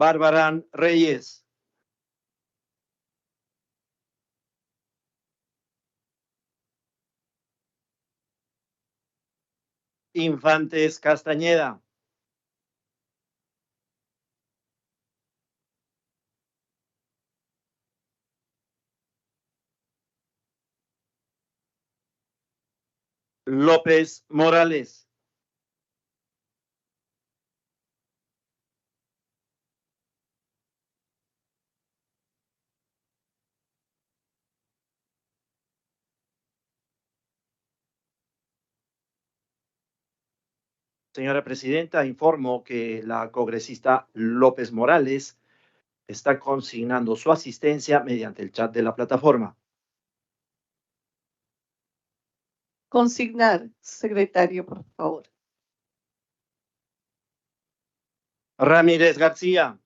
Bárbara Reyes. Infantes Castañeda. López Morales. Señora presidenta, informo que la congresista López Morales está consignando su asistencia mediante el chat de la plataforma. Consignar, secretario, por favor. Ramírez García.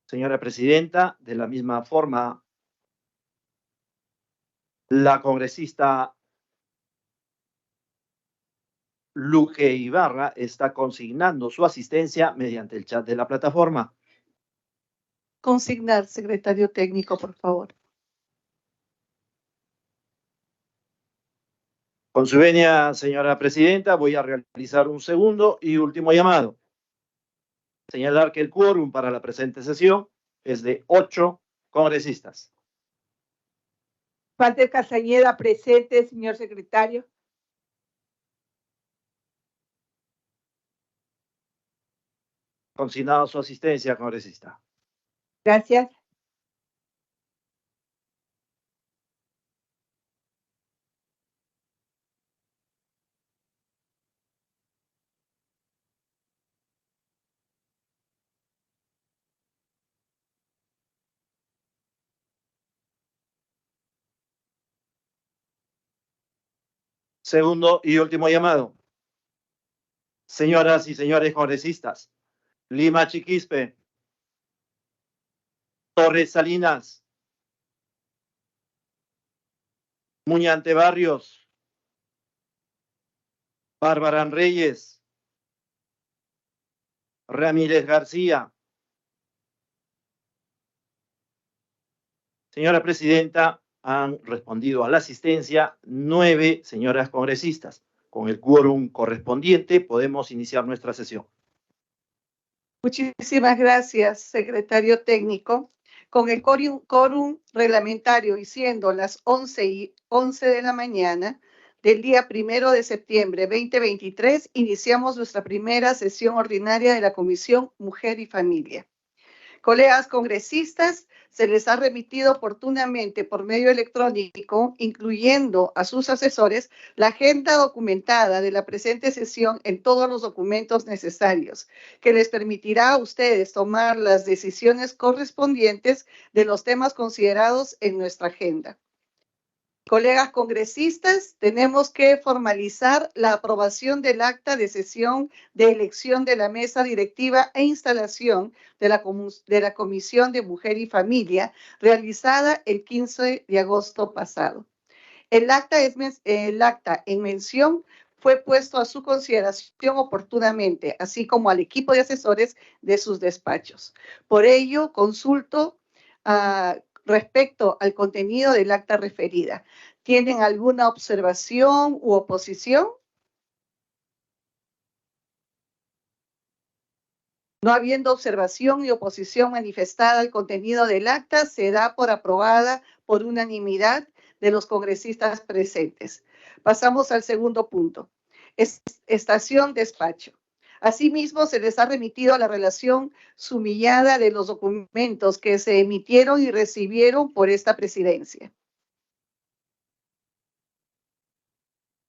Señora presidenta, de la misma forma, la congresista Luque Ibarra está consignando su asistencia mediante el chat de la plataforma. Consignar, secretario técnico, por favor. Con su venia, señora presidenta, voy a realizar un segundo y último llamado. Señalar que el quórum para la presente sesión es de 8 congresistas. Infantes Castañeda presente, señor secretario. Consignado su asistencia, congresista. Gracias. Segundo y último llamado. Señoras y señores congresistas, Lima Chiquispe, Torres Salinas, Muñante Barrios, Bárbara Reyes, Ramírez García. Señora presidenta, han respondido a la asistencia 9 señoras congresistas. Con el quórum correspondiente podemos iniciar nuestra sesión. Muchísimas gracias, secretario técnico. Con el quórum reglamentario y siendo las 11:11 de la mañana del día 1 de septiembre 2023, iniciamos nuestra primera sesión ordinaria de la Comisión Mujer y Familia. Colegas congresistas, se les ha remitido oportunamente por medio electrónico, incluyendo a sus asesores, la agenda documentada de la presente sesión en todos los documentos necesarios, que les permitirá a ustedes tomar las decisiones correspondientes de los temas considerados en nuestra agenda. Colegas congresistas, tenemos que formalizar la aprobación del acta de sesión de elección de la mesa directiva e instalación de la Comisión de Mujer y Familia, realizada el 15 de agosto pasado. El acta en mención fue puesto a su consideración oportunamente, así como al equipo de asesores de sus despachos. Por ello, consulto respecto al contenido del acta referida. ¿Tienen alguna observación u oposición? No habiendo observación y oposición manifestada al contenido del acta, se da por aprobada por unanimidad de los congresistas presentes. Pasamos al segundo punto. Estación despacho. Asimismo, se les ha remitido la relación sumillada de los documentos que se emitieron y recibieron por esta presidencia.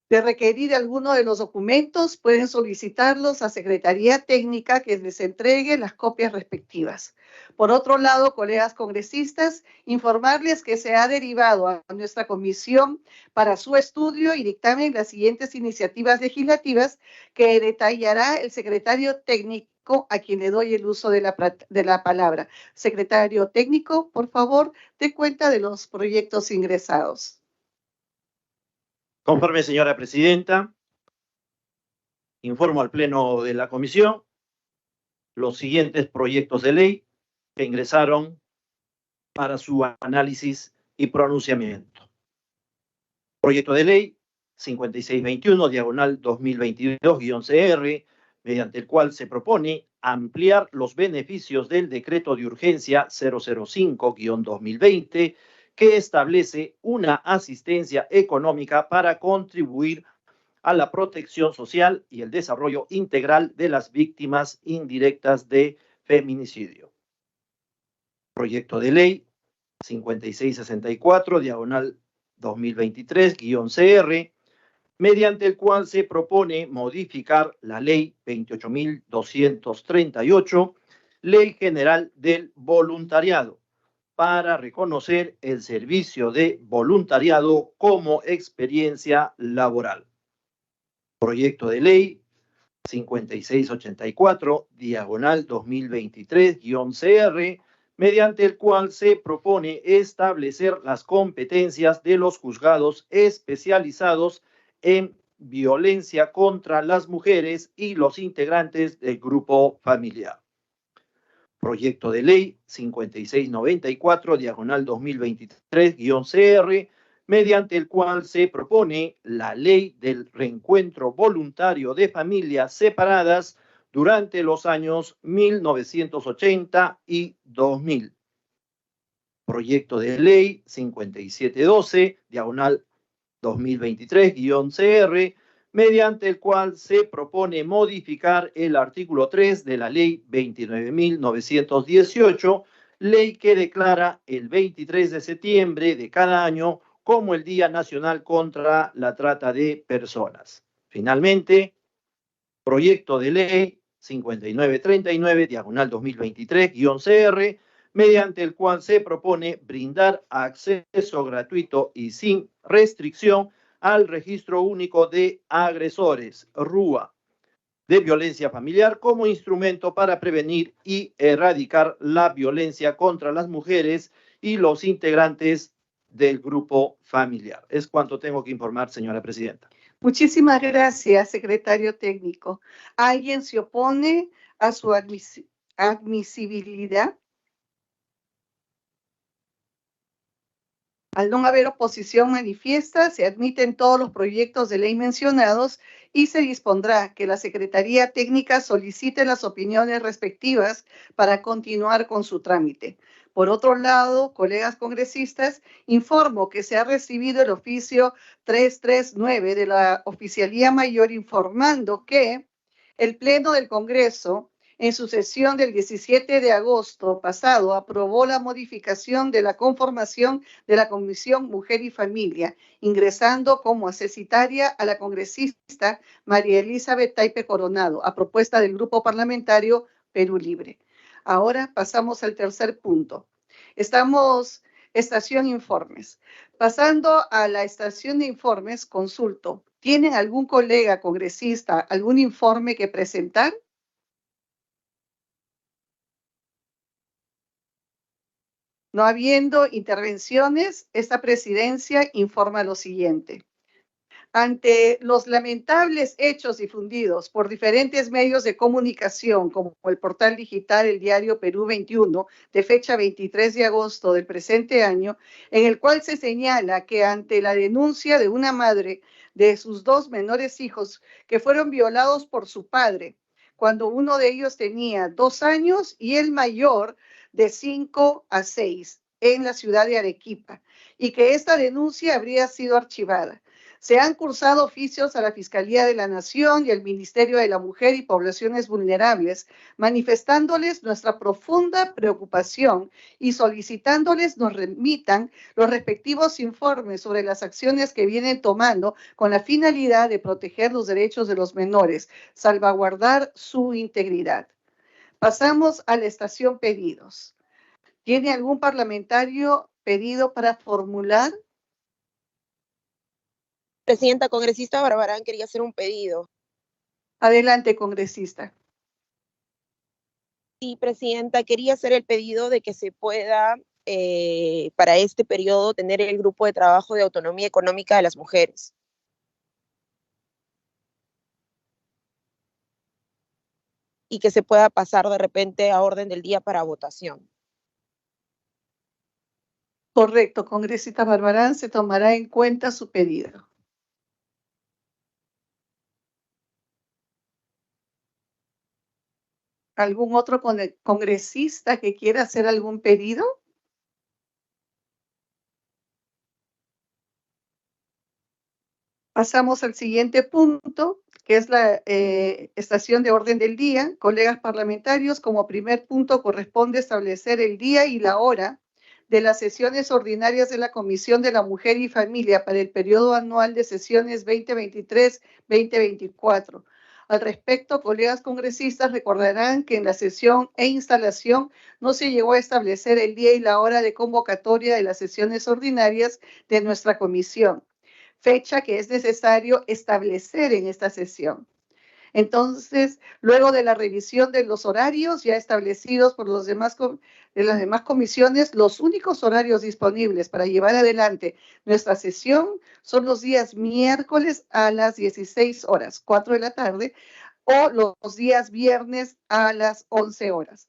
De requerir alguno de los documentos, pueden solicitarlos a Secretaría Técnica que les entregue las copias respectivas. Por otro lado, colegas congresistas, informarles que se ha derivado a nuestra comisión para su estudio y dictamen las siguientes iniciativas legislativas que detallará el secretario técnico a quien le doy el uso de la palabra. Secretario técnico, por favor, dé cuenta de los proyectos ingresados. Conforme, señora presidenta, Informo al Pleno de la Comisión los siguientes proyectos de ley que ingresaron para su análisis y pronunciamiento. Proyecto de ley 5621, diagonal 2022-CR, mediante el cual se propone ampliar los beneficios del decreto de urgencia 005-2020, que establece una asistencia económica para contribuir a la protección social y el desarrollo integral de las víctimas indirectas de feminicidio. Proyecto de ley 5664, diagonal 2023-CR, mediante el cual se propone modificar la ley 28.238, Ley General del Voluntariado, para reconocer el servicio de voluntariado como experiencia laboral. Proyecto de ley 5684, diagonal 2023-CR, mediante el cual se propone establecer las competencias de los juzgados especializados en violencia contra las mujeres y los integrantes del grupo familiar. Proyecto de ley 5694, diagonal 2023-CR, mediante el cual se propone la ley del reencuentro voluntario de familias separadas durante los años 1980 y 2000. Proyecto de ley 5712, diagonal 2023-CR, mediante el cual se propone modificar el artículo 3 de la ley 29.918, ley que declara el 23 de septiembre de cada año como el Día Nacional contra la Trata de Personas. Finalmente, proyecto de ley 5939, diagonal 2023-CR, mediante el cual se propone brindar acceso gratuito y sin restricción al Registro Único de Agresores, RUA, de violencia familiar como instrumento para prevenir y erradicar la violencia contra las mujeres y los integrantes del grupo familiar. Es cuanto tengo que informar, señora presidenta. Muchísimas gracias, secretario técnico. ¿Alguien se opone a su admisibilidad? Al no haber oposición manifiesta, se admiten todos los proyectos de ley mencionados y se dispondrá que la Secretaría Técnica solicite las opiniones respectivas para continuar con su trámite. Por otro lado, colegas congresistas, informo que se ha recibido el oficio 339 de la Oficialía Mayor informando que el Pleno del Congreso, en su sesión del 17 de agosto pasado, aprobó la modificación de la conformación de la Comisión Mujer y Familia, ingresando como asesitaria a la congresista María Elizabeth Taipe Coronado, a propuesta del Grupo Parlamentario Perú Libre. Ahora pasamos al tercer punto. Estación informes. Pasando a la estación de informes, consulto. ¿Tienen algún colega congresista algún informe que presentar? No habiendo intervenciones, esta presidencia informa lo siguiente. Ante los lamentables hechos difundidos por diferentes medios de comunicación, como el portal digital El Diario Perú 21, de fecha 23 de agosto del presente año, en el cual se señala que ante la denuncia de una madre de sus dos menores hijos que fueron violados por su padre, cuando uno de ellos tenía 2 años y el mayor de 5 a 6 en la ciudad de Arequipa, y que esta denuncia habría sido archivada. Se han cursado oficios a la Fiscalía de la Nación y al Ministerio de la Mujer y Poblaciones Vulnerables, manifestándoles nuestra profunda preocupación y solicitándoles nos remitan los respectivos informes sobre las acciones que vienen tomando con la finalidad de proteger los derechos de los menores, salvaguardar su integridad. Pasamos a la estación pedidos. ¿Tiene algún parlamentario pedido para formular? Presidenta, congresista Barbarán quería hacer un pedido. Adelante, congresista. Sí, presidenta, quería hacer el pedido de que se pueda, para este periodo, tener el grupo de trabajo de autonomía económica de las mujeres. y que se pueda pasar de repente a orden del día para votación. Correcto, congresista Barbarán, se tomará en cuenta su pedido. ¿Algún otro congresista que quiera hacer algún pedido? Pasamos al siguiente punto, que es la estación de orden del día. Colegas parlamentarios, como primer punto corresponde establecer el día y la hora de las sesiones ordinarias de la Comisión de la Mujer y Familia para el periodo anual de sesiones 2023-2024. Al respecto, colegas congresistas recordarán que en la sesión e instalación no se llegó a establecer el día y la hora de convocatoria de las sesiones ordinarias de nuestra comisión, fecha que es necesario establecer en esta sesión. Entonces, luego de la revisión de los horarios ya establecidos por las demás comisiones, los únicos horarios disponibles para llevar adelante nuestra sesión son los días miércoles a las 16 horas, 4 de la tarde, o los días viernes a las 11 horas.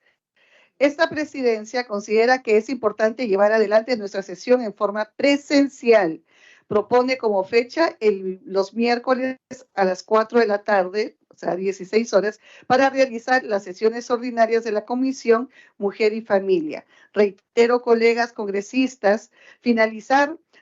Esta presidencia considera que es importante llevar adelante nuestra sesión en forma presencial. Propone como fecha los miércoles a las 4 de la tarde, o sea, 16 horas, para realizar las sesiones ordinarias de la Comisión Mujer y Familia. Reitero, colegas congresistas,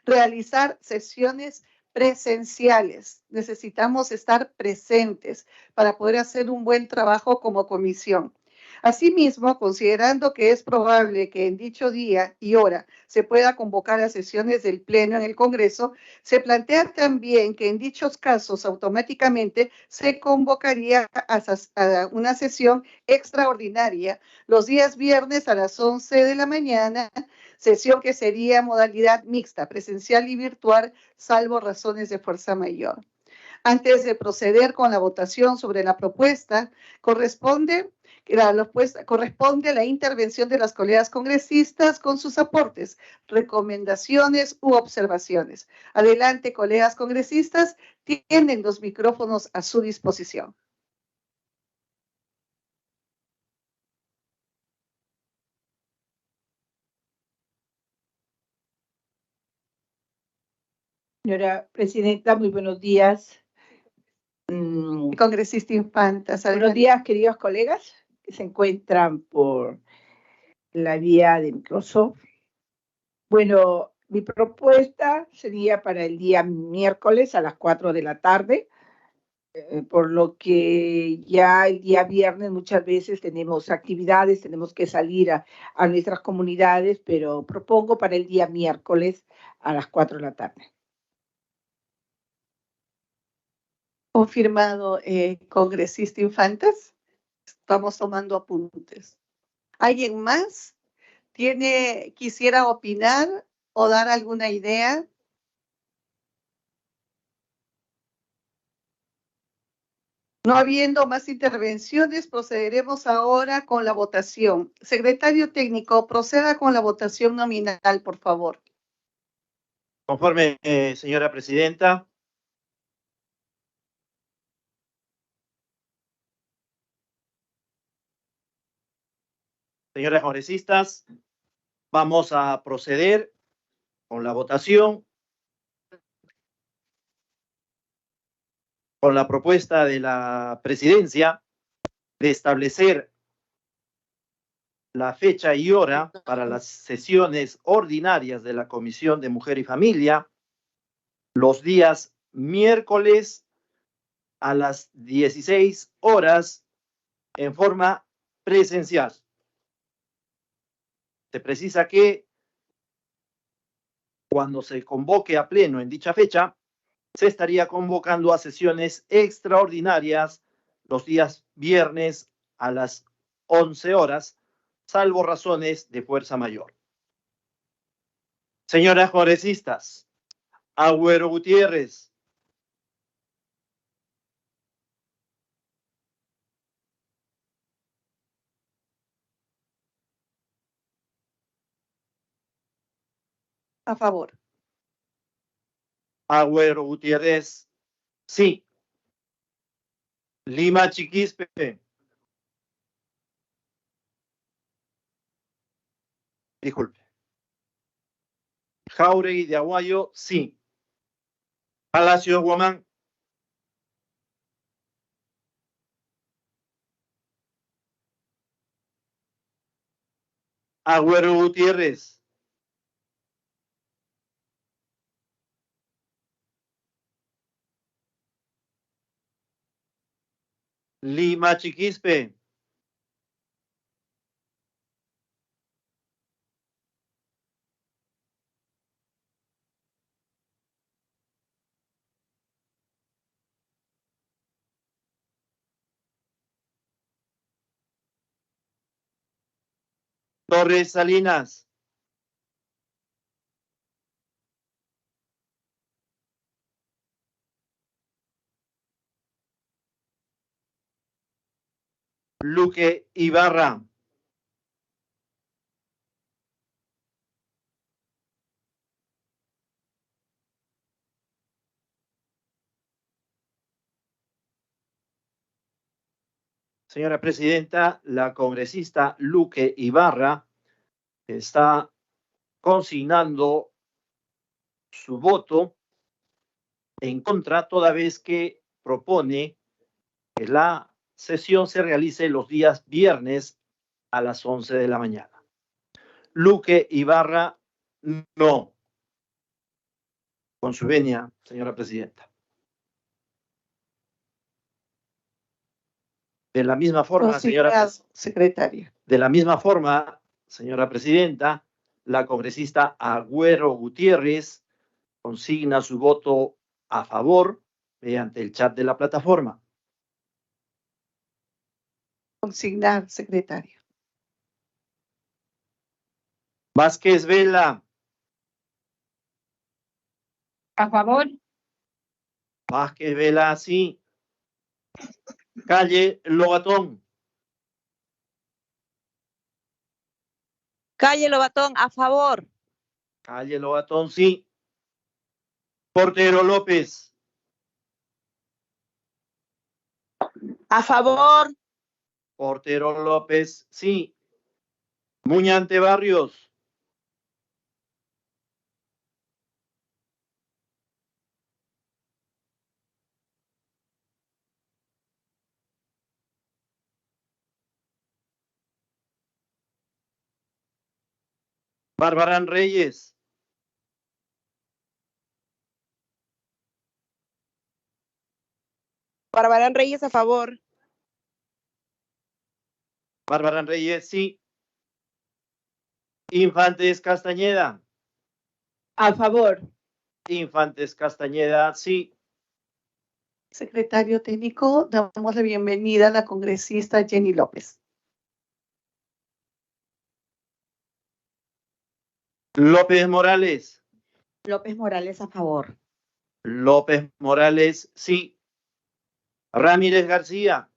realizar sesiones presenciales. Necesitamos estar presentes para poder hacer un buen trabajo como comisión. Asimismo, considerando que es probable que en dicho día y hora se pueda convocar a sesiones del Pleno en el Congreso, se plantea también que en dichos casos automáticamente se convocaría a una sesión extraordinaria los días viernes a las 11 de la mañana, sesión que sería modalidad mixta, presencial y virtual, salvo razones de fuerza mayor. Antes de proceder con la votación sobre la propuesta, corresponde la intervención de las colegas congresistas con sus aportes, recomendaciones u observaciones. Adelante, colegas congresistas, tienen los micrófonos a su disposición. Señora presidenta, muy buenos días. Congresista Infantas. Buenos días, queridos colegas que se encuentran por la vía de Microsoft. Bueno, mi propuesta sería para el día miércoles a las 4 de la tarde, por lo que ya el día viernes muchas veces tenemos actividades, tenemos que salir a nuestras comunidades, pero propongo para el día miércoles a las 4 de la tarde. Confirmado, congresista Infantas. Estamos tomando apuntes. ¿Alguien más quisiera opinar o dar alguna idea? No habiendo más intervenciones, procederemos ahora con la votación. Secretario técnico, proceda con la votación nominal, por favor. Conforme, señora presidenta. Señoras congresistas, vamos a proceder con la votación, con la propuesta de la presidencia de establecer la fecha y hora para las sesiones ordinarias de la Comisión de Mujer y Familia los días miércoles a las 16 horas en forma presencial. Se precisa que cuando se convoque a pleno en dicha fecha, se estaría convocando a sesiones extraordinarias los días viernes a las 11 horas, salvo razones de fuerza mayor. Señoras congresistas, Agüero Gutiérrez. A favor. Agüero Gutiérrez, sí. Lima Chiquispe. Disculpe. Jáuregui de Aguayo, sí. Palacio Guamán. Agüero Gutiérrez. Lima Chiquispe. Torres Salinas. Luque Ibarra. Señora presidenta, la congresista Luque Ibarra está consignando su voto en contra, toda vez que propone que la sesión se realice los días viernes a las 11 de la mañana. Luque Ibarra, no. Con su venia, señora presidenta. De la misma forma, secretario. De la misma forma, señora presidenta, la congresista Agüero Gutiérrez consigna su voto a favor mediante el chat de la plataforma. Consignar, secretario. Vázquez Vela. A favor. Vázquez Vela, sí. Calle Lobatón. Calle Lobatón, a favor. Calle Lobatón, sí. Portero López. A favor. Portero López, sí. Muñante Barrios. Barbarán Reyes. Barbarán Reyes, a favor. Barbarán Reyes, sí. Infantes Castañeda. A favor. Infantes Castañeda, sí. Secretario técnico, damos la bienvenida a la congresista Jenny López. López Morales. López Morales, a favor. López Morales, sí. Ramírez García.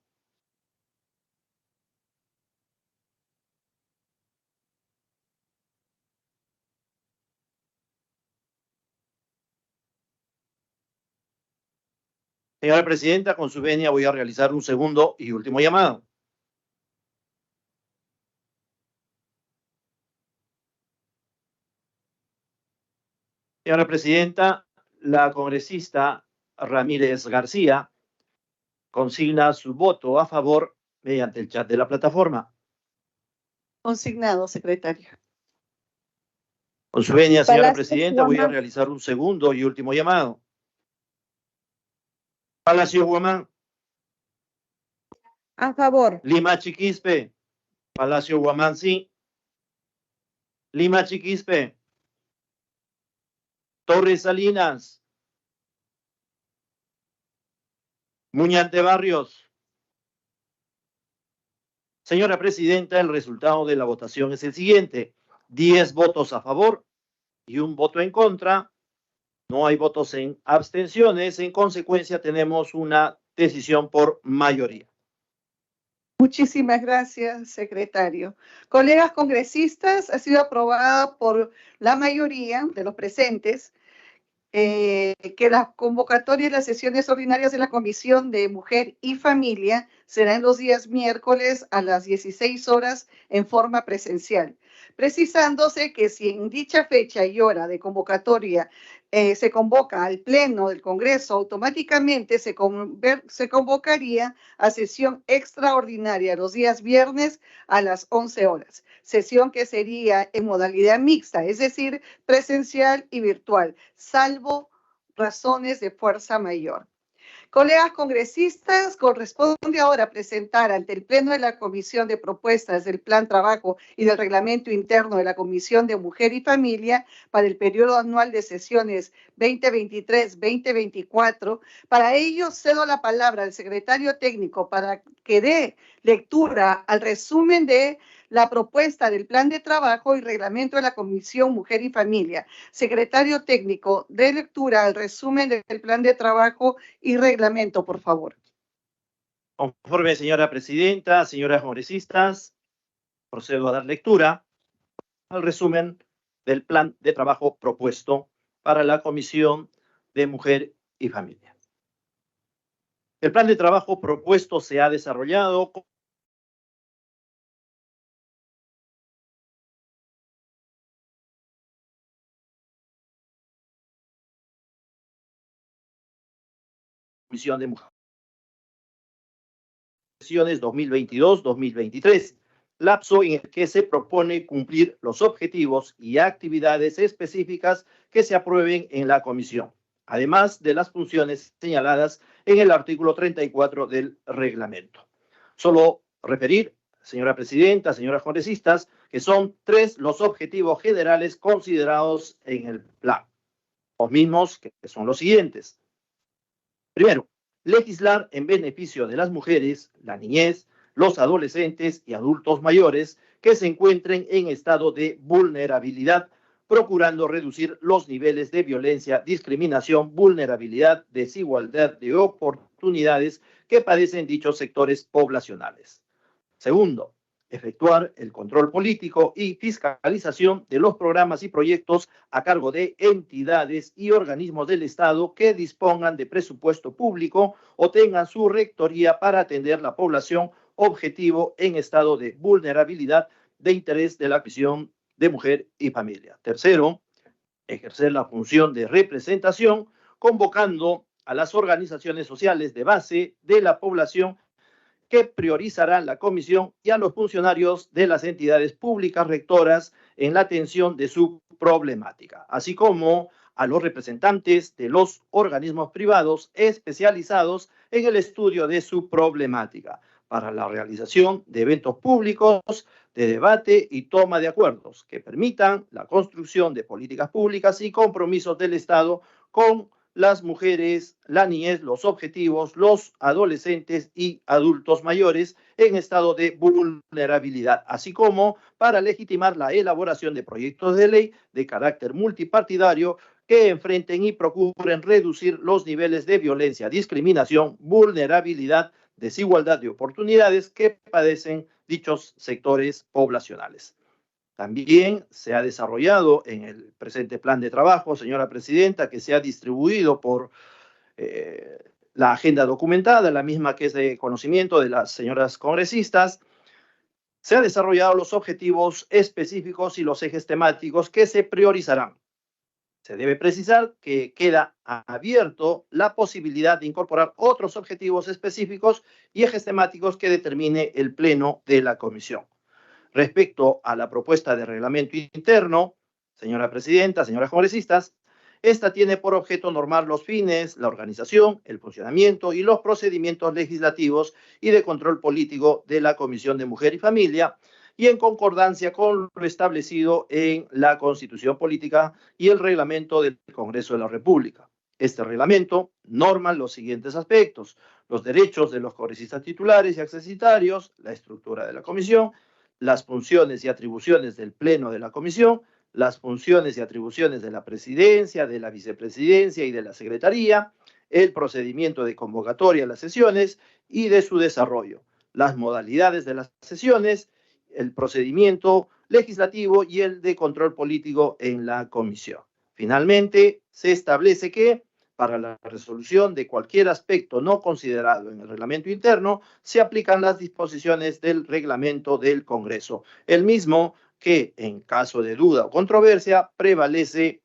Señora presidenta, con su venia voy a realizar un segundo y último llamado. Señora presidenta, la congresista Ramírez García consigna su voto a favor mediante el chat de la plataforma. Consignado, secretario. Con su venia, señora Palacio presidenta, voy a Guamán. realizar un segundo y último llamado. Palacio Guamán. A favor. Lima Chiquispe. Palacio Guamán, sí. Lima Chiquispe. Torres Salinas. Muñante Barrios. Señora presidenta, el resultado de la votación es el siguiente: 10 votos a favor y un voto en contra. No hay votos en abstenciones. En consecuencia, tenemos una decisión por mayoría. Muchísimas gracias, secretario. Colegas congresistas, ha sido aprobada por la mayoría de los presentes que la convocatoria de las sesiones ordinarias de la Comisión de Mujer y Familia será en los días miércoles a las 16 horas en forma presencial. precisándose que si en dicha fecha y hora de convocatoria se convoca al Pleno del Congreso, automáticamente se convocaría a sesión extraordinaria los días viernes a las 11 horas, sesión que sería en modalidad mixta, es decir, presencial y virtual, salvo razones de fuerza mayor. Colegas congresistas, corresponde ahora presentar ante el Pleno de la Comisión de Propuestas del Plan Trabajo y del Reglamento Interno de la Comisión de Mujer y Familia para el periodo anual de sesiones 2023-2024. Para ello, cedo la palabra al secretario técnico para que dé lectura al resumen de la propuesta del Plan de Trabajo y Reglamento de la Comisión Mujer y Familia. Secretario técnico, dé lectura al resumen del Plan de Trabajo y Reglamento, por favor. Conforme, señora presidenta, señoras congresistas, procedo a dar lectura al resumen del Plan de Trabajo propuesto para la Comisión de Mujer y Familia. El Plan de Trabajo propuesto se ha desarrollado Comisión de Mujeres 2022-2023, lapso en el que se propone cumplir los objetivos y actividades específicas que se aprueben en la comisión, además de las funciones señaladas en el artículo 34 del reglamento. Solo referir, señora presidenta, señoras congresistas, que son 3 los objetivos generales considerados en el plan, los mismos que son los siguientes. Primero, legislar en beneficio de las mujeres, la niñez, los adolescentes y adultos mayores que se encuentren en estado de vulnerabilidad, procurando reducir los niveles de violencia, discriminación, vulnerabilidad, desigualdad de oportunidades que padecen dichos sectores poblacionales. Segundo, efectuar el control político y fiscalización de los programas y proyectos a cargo de entidades y organismos del Estado que dispongan de presupuesto público o tengan su rectoría para atender la población objetivo en estado de vulnerabilidad de interés de la Comisión de Mujer y Familia. Tercero, ejercer la función de representación, convocando a las organizaciones sociales de base de la población que priorizará la comisión y a los funcionarios de las entidades públicas rectoras en la atención de su problemática, así como a los representantes de los organismos privados especializados en el estudio de su problemática para la realización de eventos públicos de debate y toma de acuerdos que permitan la construcción de políticas públicas y compromisos del Estado con las mujeres, la niñez, los objetivos, los adolescentes y adultos mayores en estado de vulnerabilidad, así como para legitimar la elaboración de proyectos de ley de carácter multipartidario que enfrenten y procuren reducir los niveles de violencia, discriminación, vulnerabilidad, desigualdad de oportunidades que padecen dichos sectores poblacionales. También se ha desarrollado en el presente plan de trabajo, señora presidenta, que se ha distribuido por la agenda documentada, la misma que es de conocimiento de las señoras congresistas. Se han desarrollado los objetivos específicos y los ejes temáticos que se priorizarán. Se debe precisar que queda abierto la posibilidad de incorporar otros objetivos específicos y ejes temáticos que determine el Pleno de la Comisión. Respecto a la propuesta de reglamento interno, señora presidenta, señoras congresistas, esta tiene por objeto normar los fines, la organización, el funcionamiento y los procedimientos legislativos y de control político de la Comisión de Mujer y Familia, y en concordancia con lo establecido en la Constitución Política y el reglamento del Congreso de la República. Este reglamento norma los siguientes aspectos: los derechos de los congresistas titulares y accesitarios, la estructura de la comisión, las funciones y atribuciones del Pleno de la Comisión, las funciones y atribuciones de la Presidencia, de la Vicepresidencia y de la Secretaría, el procedimiento de convocatoria a las sesiones y de su desarrollo, las modalidades de las sesiones, el procedimiento legislativo y el de control político en la Comisión. Finalmente, se establece que para la resolución de cualquier aspecto no considerado en el reglamento interno, se aplican las disposiciones del reglamento del Congreso. El mismo que en caso de duda o controversia prevalece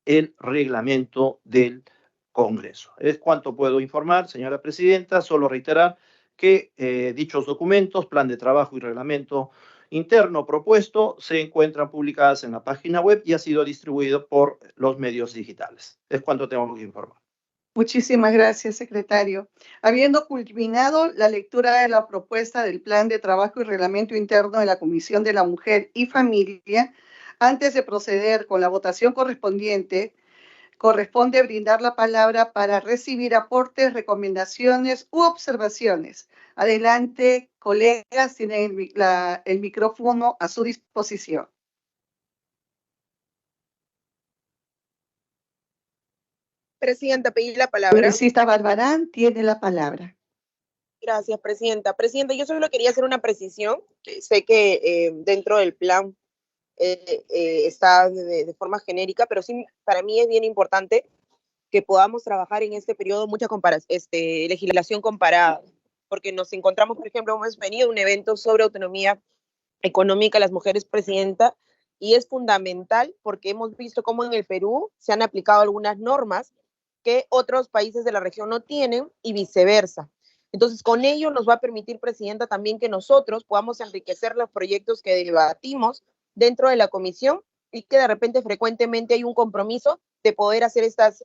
el reglamento del Congreso. Es cuanto puedo informar, señora presidenta. Solo reiterar que dichos documentos, plan de trabajo y reglamento interno propuesto, se encuentran publicadas en la página web y ha sido distribuido por los medios digitales. Es cuanto tengo que informar. Muchísimas gracias, secretario. Habiendo culminado la lectura de la propuesta del Plan de Trabajo y Reglamento Interno de la Comisión de la Mujer y Familia, antes de proceder con la votación correspondiente, corresponde brindar la palabra para recibir aportes, recomendaciones u observaciones. Adelante, colegas, tienen el micrófono a su disposición. Presidenta, pedí la palabra. Congresista Barbarán tiene la palabra. Gracias, Presidenta. Presidenta, yo solo quería hacer una precisión. Sé que dentro del plan está de forma genérica, pero sí para mí es bien importante que podamos trabajar en este periodo mucha legislación comparada, porque nos encontramos, por ejemplo, hemos venido a un evento sobre autonomía económica de las mujeres, Presidenta, y es fundamental porque hemos visto cómo en el Perú se han aplicado algunas normas que otros países de la región no tienen y viceversa. Entonces, con ello nos va a permitir, Presidenta, también que nosotros podamos enriquecer los proyectos que debatimos dentro de la comisión y que de repente frecuentemente hay un compromiso de poder hacer estas,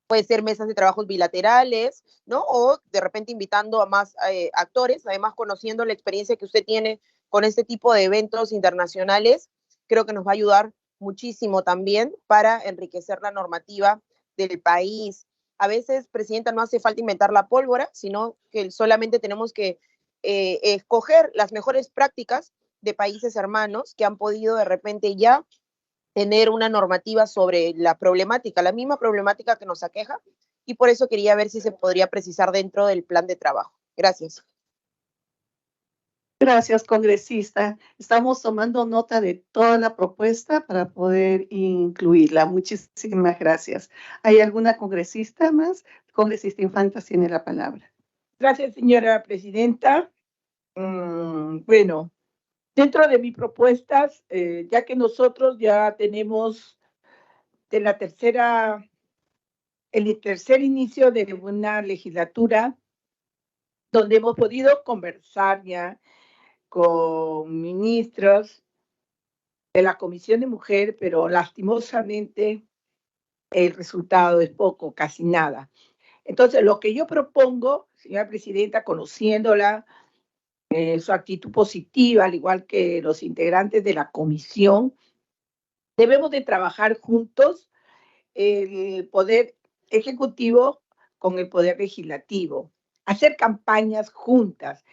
puede ser mesas de trabajos bilaterales, ¿no? O de repente invitando a más actores, además conociendo la experiencia que usted tiene con este tipo de eventos internacionales, creo que nos va a ayudar muchísimo también para enriquecer la normativa del país. A veces, Presidenta, no hace falta inventar la pólvora, sino que solamente tenemos que escoger las mejores prácticas de países hermanos que han podido de repente ya tener una normativa sobre la problemática, la misma problemática que nos aqueja, y por eso quería ver si se podría precisar dentro del plan de trabajo. Gracias. Gracias, congresista. Estamos tomando nota de toda la propuesta para poder incluirla. Muchísimas gracias. ¿Hay alguna congresista más? Congresista Infantas tiene la palabra. Gracias, señora presidenta. Bueno, dentro de mis propuestas, ya que nosotros ya tenemos el tercer inicio de una legislatura donde hemos podido conversar ya con ministros de la Comisión de Mujer, pero lastimosamente el resultado es poco, casi nada. Entonces, lo que yo propongo, señora presidenta, conociéndola, su actitud positiva, al igual que los integrantes de la comisión, debemos de trabajar juntos el poder ejecutivo con el poder legislativo, hacer campañas juntas.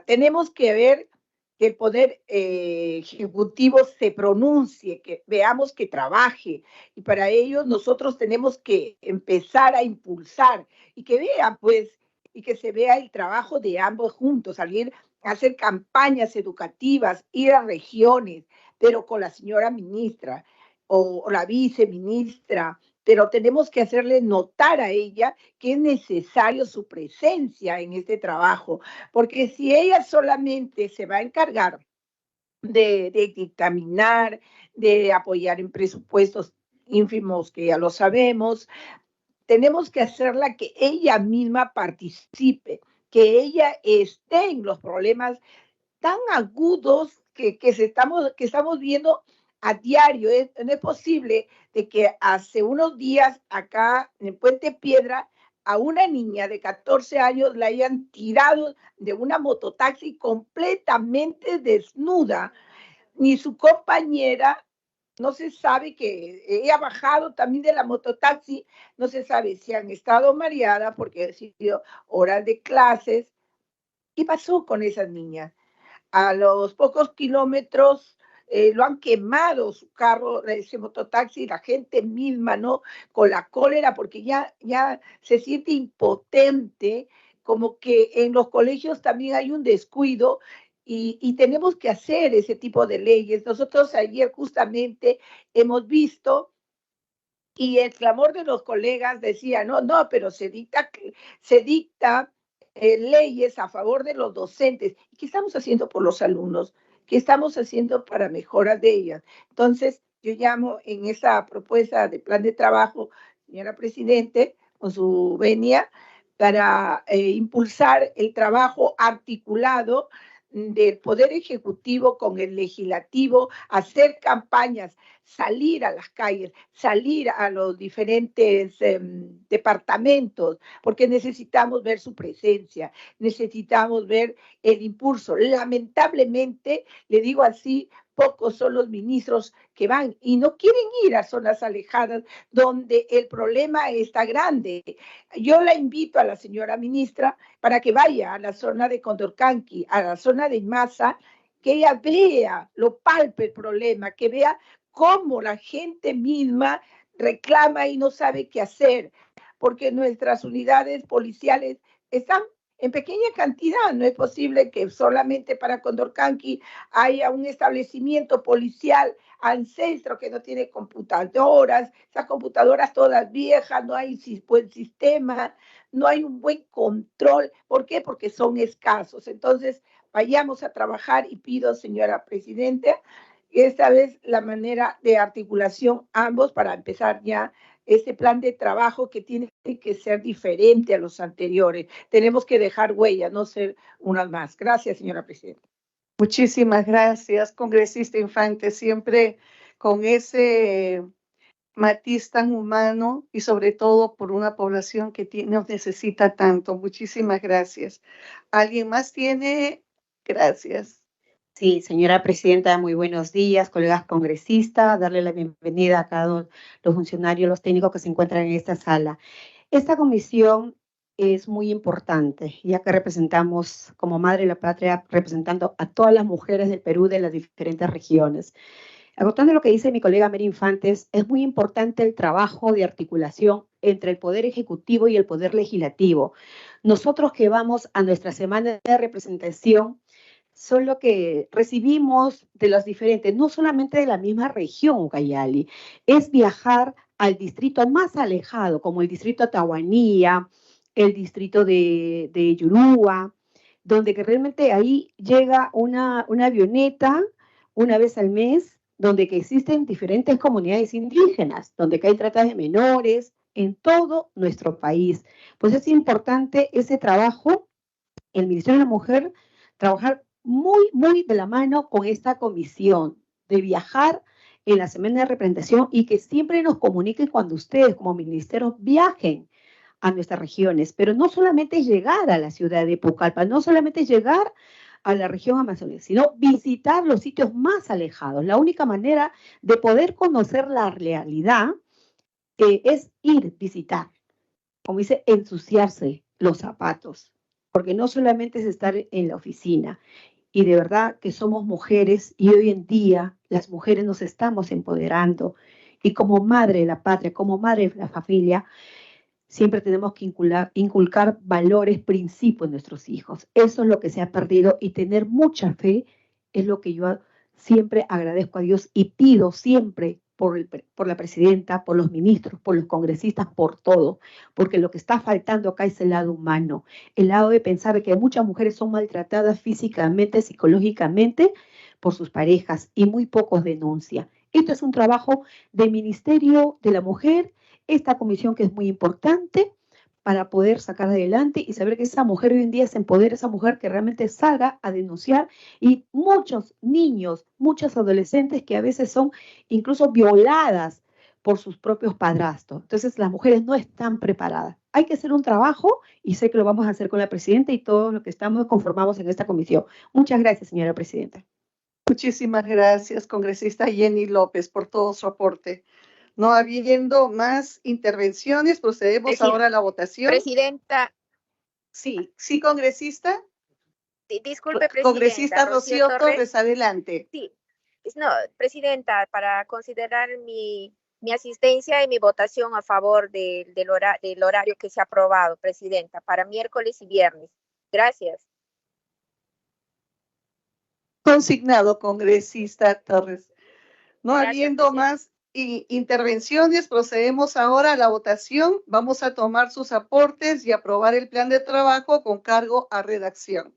Tenemos que ver que el poder ejecutivo se pronuncie, que veamos que trabaje, y para ello nosotros tenemos que empezar a impulsar y que vean, pues, y que se vea el trabajo de ambos juntos, salir a hacer campañas educativas, ir a regiones, pero con la señora ministra o la viceministra, pero tenemos que hacerle notar a ella que es necesario su presencia en este trabajo, porque si ella solamente se va a encargar de dictaminar, de apoyar en presupuestos ínfimos, que ya lo sabemos, tenemos que hacerla que ella misma participe, que ella esté en los problemas tan agudos que estamos viendo a diario. No es posible de que hace unos días acá en Puente Piedra a una niña de 14 años la hayan tirado de una mototaxi completamente desnuda. Ni su compañera, no se sabe, que ella ha bajado también de la mototaxi, no se sabe si han estado mareadas porque han sido horas de clases. ¿Qué pasó con esas niñas? A los pocos kilómetros lo han quemado su carro, ese mototaxi, la gente misma, ¿no? Con la cólera, porque ya se siente impotente, como que en los colegios también hay un descuido y tenemos que hacer ese tipo de leyes. Nosotros ayer justamente hemos visto, y el clamor de los colegas decía, no, pero se dicta leyes a favor de los docentes. ¿Qué estamos haciendo por los alumnos? ¿qué estamos haciendo para mejoras de ellas? Entonces, yo llamo en esa propuesta de plan de trabajo, señora Presidente, con su venia, para impulsar el trabajo articulado del Poder Ejecutivo con el Legislativo, hacer campañas, salir a las calles, salir a los diferentes departamentos, porque necesitamos ver su presencia, necesitamos ver el impulso. Lamentablemente, le digo así, pocos son los ministros que van y no quieren ir a zonas alejadas donde el problema está grande. Yo la invito a la señora ministra para que vaya a la zona de Condorcanqui, a la zona de Masa, que ella vea, lo palpe el problema, que vea cómo la gente misma reclama y no sabe qué hacer, porque nuestras unidades policiales están en pequeña cantidad. No es posible que solamente para Condorcanqui haya un establecimiento policial ancestro que no tiene computadoras, esas computadoras todas viejas, no hay buen sistema, no hay un buen control. ¿Por qué? Porque son escasos. Entonces, vayamos a trabajar y pido, señora Presidenta, esta vez la manera de articulación ambos para empezar ya este plan de trabajo que tiene que ser diferente a los anteriores. Tenemos que dejar huella, no ser unas más. Gracias, señora Presidenta. Muchísimas gracias, congresista Infante, siempre con ese matiz tan humano y sobre todo por una población que nos necesita tanto. Muchísimas gracias. ¿Alguien más tiene? Gracias. Sí, señora presidenta, muy buenos días, colegas congresistas, darle la bienvenida a cada los funcionarios, los técnicos que se encuentran en esta sala. Esta comisión es muy importante, ya que representamos como Madre de la Patria, representando a todas las mujeres del Perú de las diferentes regiones. Agotando lo que dice mi colega Mary Infantes, es muy importante el trabajo de articulación entre el Poder Ejecutivo y el Poder Legislativo. Nosotros que vamos a nuestra semana de representación, son lo que recibimos de los diferentes, no solamente de la misma región, Ucayali, es viajar al distrito más alejado, como el distrito de Atahuanía, el distrito de Yurúa, donde que realmente ahí llega una avioneta una vez al mes, donde que existen diferentes comunidades indígenas, donde que hay trata de menores en todo nuestro país. Pues es importante ese trabajo, el Ministerio de la Mujer, trabajar muy de la mano con esta comisión, de viajar en la semana de representación y que siempre nos comuniquen cuando ustedes como ministerio viajen a nuestras regiones, pero no solamente llegar a la ciudad de Pucallpa, no solamente llegar a la región amazónica, sino visitar los sitios más alejados. La única manera de poder conocer la realidad es ir, visitar, como dice, ensuciarse los zapatos, porque no solamente es estar en la oficina, y de verdad que somos mujeres y hoy en día las mujeres nos estamos empoderando y como madre de la patria, como madre de la familia, siempre tenemos que inculcar valores, principios en nuestros hijos. Eso es lo que se ha perdido y tener mucha fe es lo que yo siempre agradezco a Dios y pido siempre por la presidenta, por los ministros, por los congresistas, por todo, porque lo que está faltando acá es el lado humano, el lado de pensar que muchas mujeres son maltratadas físicamente, psicológicamente por sus parejas y muy pocos denuncian. Esto es un trabajo del Ministerio de la Mujer, esta comisión que es muy importante para poder sacar adelante y saber que esa mujer hoy en día se empodera, esa mujer que realmente salga a denunciar y muchos niños, muchos adolescentes que a veces son incluso violadas por sus propios padrastros. Entonces las mujeres no están preparadas. Hay que hacer un trabajo y sé que lo vamos a hacer con la presidenta y todos los que estamos conformados en esta comisión. Muchas gracias, señora presidenta. Muchísimas gracias, congresista Jenny López, por todo su aporte. No habiendo más intervenciones, procedemos ahora a la votación. Presidenta. Sí, congresista. Disculpe, presidenta. Congresista Rocío Torres, adelante. Sí, no, presidenta, para considerar mi asistencia y mi votación a favor del horario que se ha aprobado, presidenta, para miércoles y viernes. Gracias. Consignado, congresista Torres. No Gracias, habiendo presidenta. más intervenciones, procedemos ahora a la votación. Vamos a tomar sus aportes y aprobar el plan de trabajo con cargo a redacción.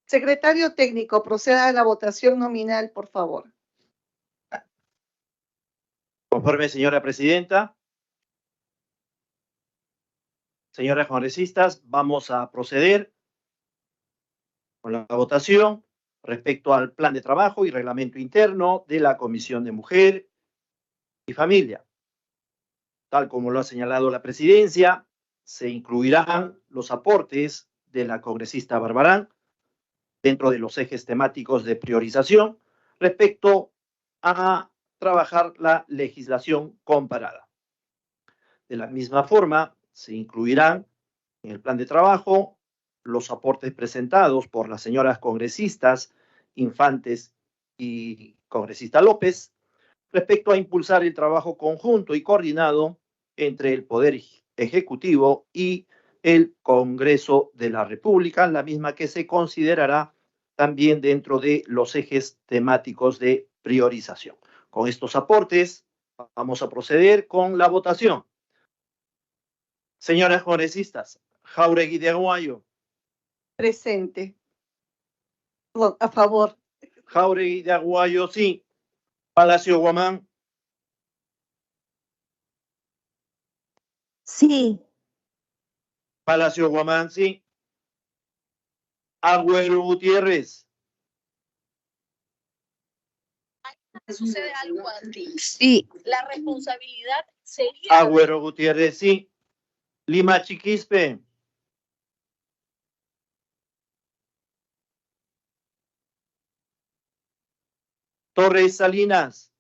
Secretario técnico, proceda a la votación nominal, por favor. Conforme, señora presidenta. Señoras congresistas, vamos a proceder con la votación respecto al plan de trabajo y reglamento interno de la Comisión de Mujer y Familia. Tal como lo ha señalado la presidencia, se incluirán los aportes de la congresista Barbarán dentro de los ejes temáticos de priorización respecto a trabajar la legislación comparada. De la misma forma, se incluirán en el plan de trabajo los aportes presentados por las señoras congresistas Infantes y congresista López respecto a impulsar el trabajo conjunto y coordinado entre el Poder Ejecutivo y el Congreso de la República, la misma que se considerará también dentro de los ejes temáticos de priorización. Con estos aportes, vamos a proceder con la votación. Señoras congresistas, Jáuregui de Aguayo. Presente. No, a favor. Jáuregui de Aguayo, sí. Palacio Guamán. Sí. Palacio Guamán, sí. Agüero Gutiérrez. Sucede algo a ti. Sí. La responsabilidad sería... Agüero Gutiérrez, sí. Lima Chiquispe. Torres Salinas.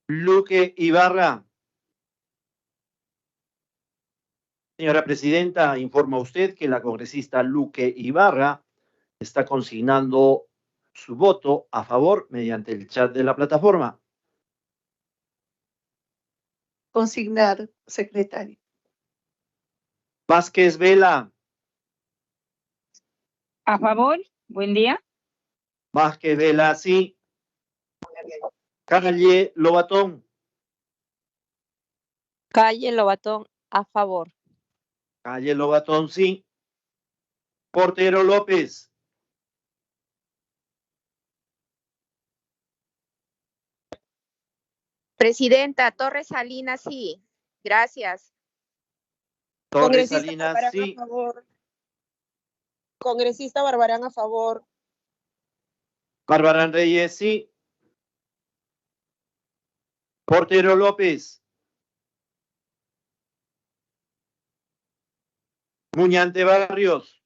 Luque Ibarra. Señora presidenta, informa usted que la congresista Luque Ibarra está consignando su voto a favor mediante el chat de la plataforma. Consignar, secretario. Vázquez Vela. A favor, buen día. Vázquez Vela, sí. Calle Lobatón. Calle Lobatón, a favor. Calle Lobatón, sí. Portero López. Presidenta, Torres Salinas, sí. Gracias. Torres Congresista Salinas, Barbarán sí. a favor. Congresista Barbarán a favor. Barbarán Reyes, sí. Portero López. Muñante Barrios.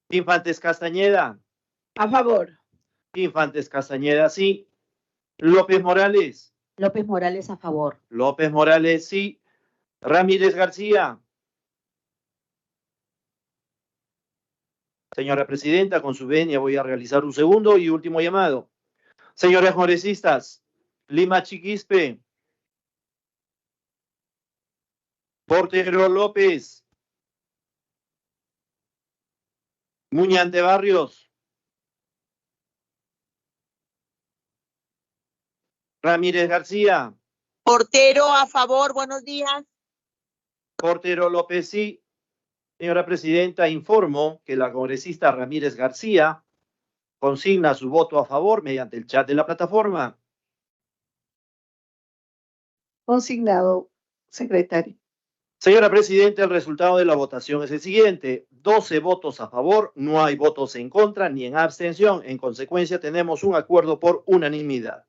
Infantes Castañeda. A favor. Infantes Castañeda, sí. López Morales. López Morales a favor. López Morales, sí. Ramírez García. Señora presidenta, con su venia voy a realizar un segundo y último llamado. Señoras congresistas, Lima Chiquispe. Portero López. Muñante Barrios. Ramírez García. Portero a favor, buenos días. Portero López, sí. Señora presidenta, informo que la congresista Ramírez García consigna su voto a favor mediante el chat de la plataforma. Consignado, secretario. Señora presidenta, el resultado de la votación es el siguiente: 12 votos a favor, no hay votos en contra ni en abstención. En consecuencia, tenemos un acuerdo por unanimidad.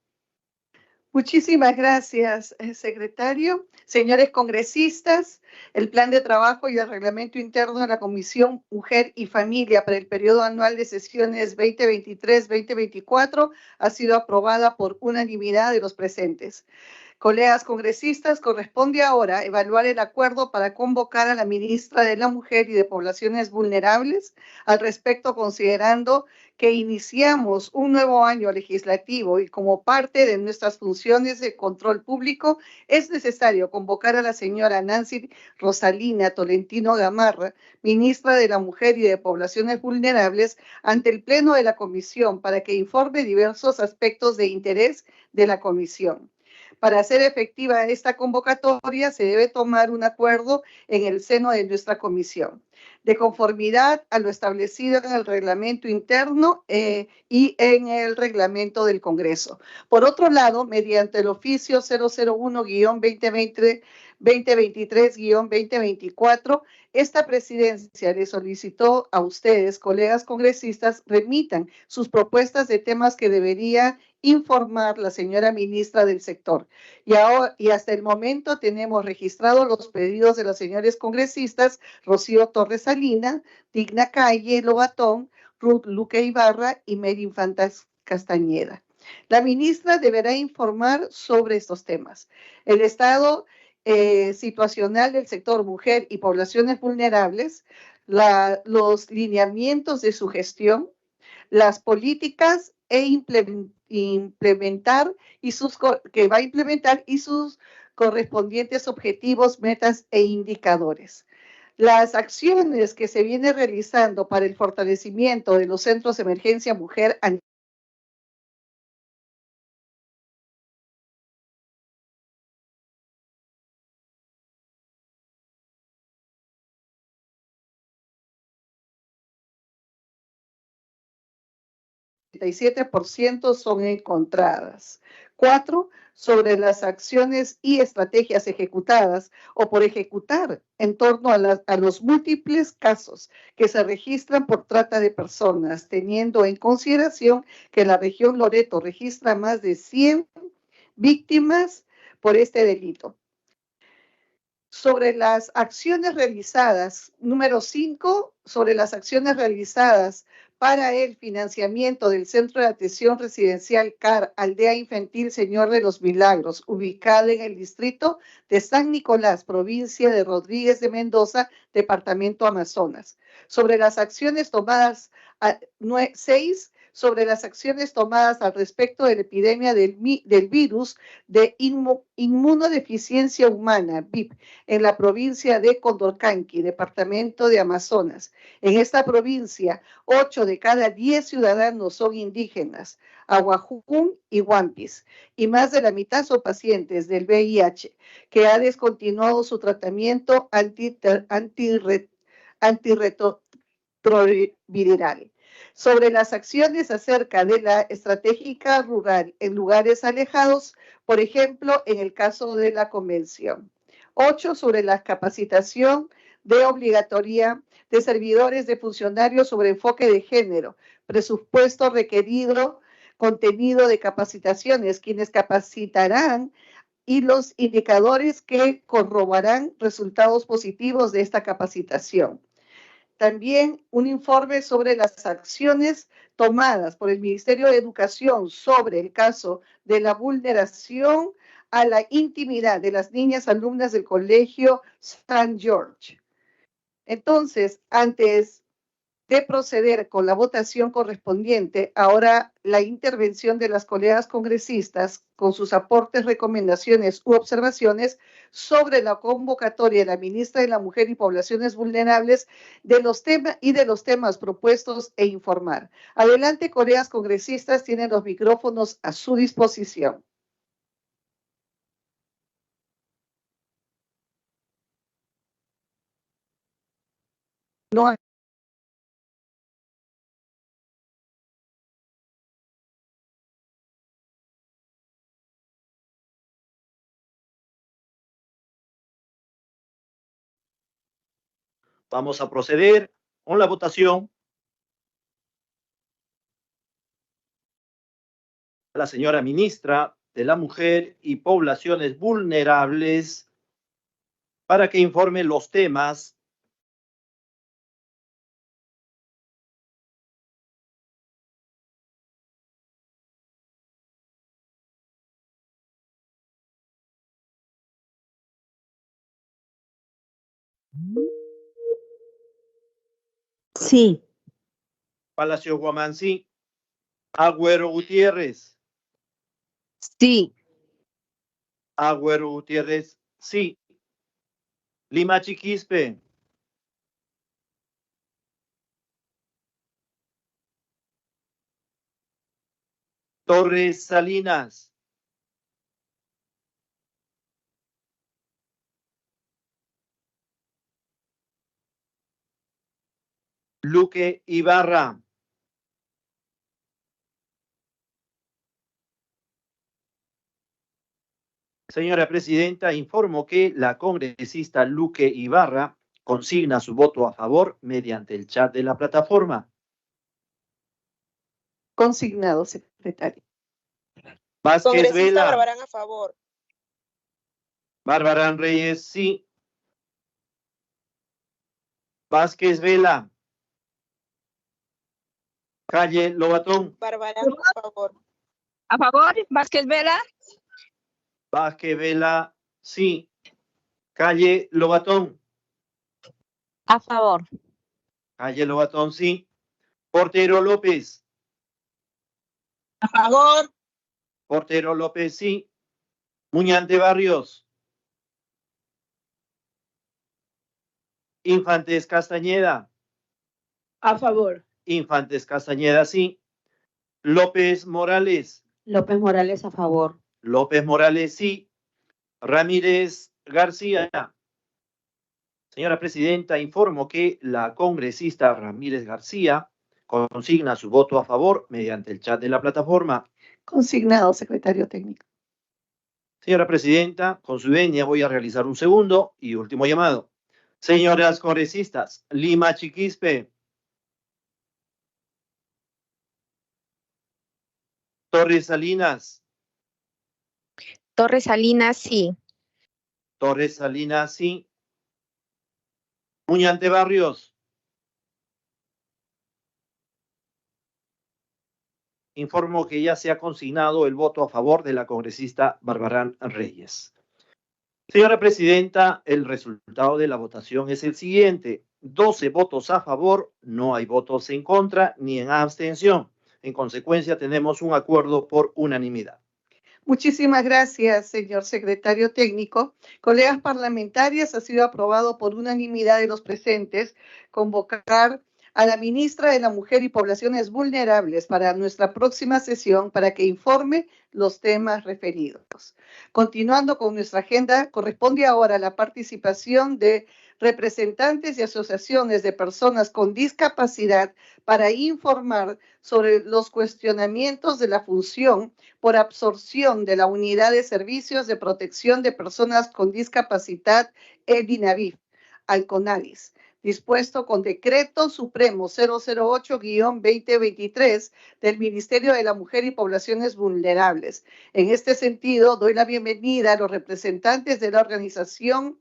Muchísimas gracias, secretario. Señores congresistas, el plan de trabajo y el reglamento interno de la Comisión Mujer y Familia para el periodo anual de sesiones 2023-2024 ha sido aprobada por unanimidad de los presentes. Colegas congresistas, corresponde ahora evaluar el acuerdo para convocar a la ministra de la Mujer y de Poblaciones Vulnerables al respecto, considerando que iniciamos un nuevo año legislativo y como parte de nuestras funciones de control público, es necesario convocar a la señora Nancy Rosalina Tolentino Gamarra, ministra de la Mujer y de Poblaciones Vulnerables, ante el Pleno de la Comisión para que informe diversos aspectos de interés de la Comisión. Para hacer efectiva esta convocatoria, se debe tomar un acuerdo en el seno de nuestra comisión, de conformidad a lo establecido en el reglamento interno y en el reglamento del Congreso. Por otro lado, mediante el oficio 001-2020, 2023-2024, esta presidencia le solicitó a ustedes, colegas congresistas, remitan sus propuestas de temas que debería informar la señora ministra del sector. Y hasta el momento tenemos registrados los pedidos de las señores congresistas Rocío Torres Salina, Digna Calle Lobatón, Ruth Luque Ibarra y Mary Infantas Castañeda. La ministra deberá informar sobre estos temas. El estado situacional del sector mujer y poblaciones vulnerables, los lineamientos de su gestión, las políticas implementar que va a implementar y sus correspondientes objetivos, metas e indicadores. Las acciones que se viene realizando para el fortalecimiento de los centros de emergencia mujer a 37% son encontradas. 4, sobre las acciones y estrategias ejecutadas o por ejecutar en torno a los múltiples casos que se registran por trata de personas, teniendo en consideración que la región Loreto registra más de 100 víctimas por este delito. Sobre las acciones realizadas, número 5, sobre las acciones realizadas para el financiamiento del Centro de Atención Residencial CAR, Aldea Infantil Señor de los Milagros, ubicada en el distrito de San Nicolás, provincia de Rodríguez de Mendoza, departamento Amazonas. Sobre las acciones tomadas, 6, sobre las acciones tomadas al respecto de la epidemia del virus de inmunodeficiencia humana, VIP, en la provincia de Condorcanqui, departamento de Amazonas. En esta provincia, 8 de cada 10 ciudadanos son indígenas, Aguajún y Huampis, y más de la mitad son pacientes del VIH, que ha descontinuado su tratamiento antirretroviral. Sobre las acciones acerca de la estratégica rural en lugares alejados, por ejemplo, en el caso de la convención. 8, sobre la capacitación de obligatoria de servidores de funcionarios sobre enfoque de género, presupuesto requerido, contenido de capacitaciones, quienes capacitarán y los indicadores que corroborarán resultados positivos de esta capacitación. También un informe sobre las acciones tomadas por el Ministerio de Educación sobre el caso de la vulneración a la intimidad de las niñas alumnas del Colegio St. George. Entonces, antes de proceder con la votación correspondiente, ahora la intervención de las colegas congresistas con sus aportes, recomendaciones u observaciones sobre la convocatoria de la ministra de la Mujer y Poblaciones Vulnerables de los temas propuestos e informar. Adelante, colegas congresistas, tienen los micrófonos a su disposición. No hay. Vamos a proceder con la votación. La señora ministra de la Mujer y Poblaciones Vulnerables para que informe los temas Sí. Palacio Guamán, sí. Agüero Gutiérrez. Sí. Agüero Gutiérrez, sí. Lima Chiquispe. Torres Salinas. Luque Ibarra. Señora Presidenta, informo que la congresista Luque Ibarra consigna su voto a favor mediante el chat de la plataforma. Consignado, secretario. Vázquez Congresista Vela. Barbarán a favor. Barbarán Reyes, sí. Vázquez Vela. Calle Lobatón. Barbarán a favor. A favor, Vázquez Vela. Vázquez Vela, sí. Calle Lobatón. A favor. Calle Lobatón, sí. Portero López. A favor. Portero López, sí. Muñante Barrios. Infantes Castañeda. A favor. Infantes Castañeda, sí. López Morales. López Morales a favor. López Morales, sí. Ramírez García. Señora Presidenta, informo que la congresista Ramírez García consigna su voto a favor mediante el chat de la plataforma. Consignado, secretario técnico. Señora Presidenta, con su venia voy a realizar un segundo y último llamado. Señoras congresistas, Lima Chiquispe. Torres Salinas. Torres Salinas, sí. Torres Salinas, sí. Muñante Barrios. Informo que ya se ha consignado el voto a favor de la congresista Barbarán Reyes. Señora Presidenta, el resultado de la votación es el siguiente. 12 votos a favor, no hay votos en contra ni en abstención. En consecuencia, tenemos un acuerdo por unanimidad. Muchísimas gracias, señor secretario técnico. Colegas parlamentarias, ha sido aprobado por unanimidad de los presentes convocar a la ministra de la Mujer y Poblaciones Vulnerables para nuestra próxima sesión para que informe los temas referidos. Continuando con nuestra agenda, corresponde ahora la participación de representantes y asociaciones de personas con discapacidad para informar sobre los cuestionamientos de la función por absorción de la Unidad de Servicios de Protección de Personas con Discapacidad, el INAVIF, al CONADIS, dispuesto con Decreto Supremo 008-2023 del Ministerio de la Mujer y Poblaciones Vulnerables. En este sentido, doy la bienvenida a los representantes de la Organización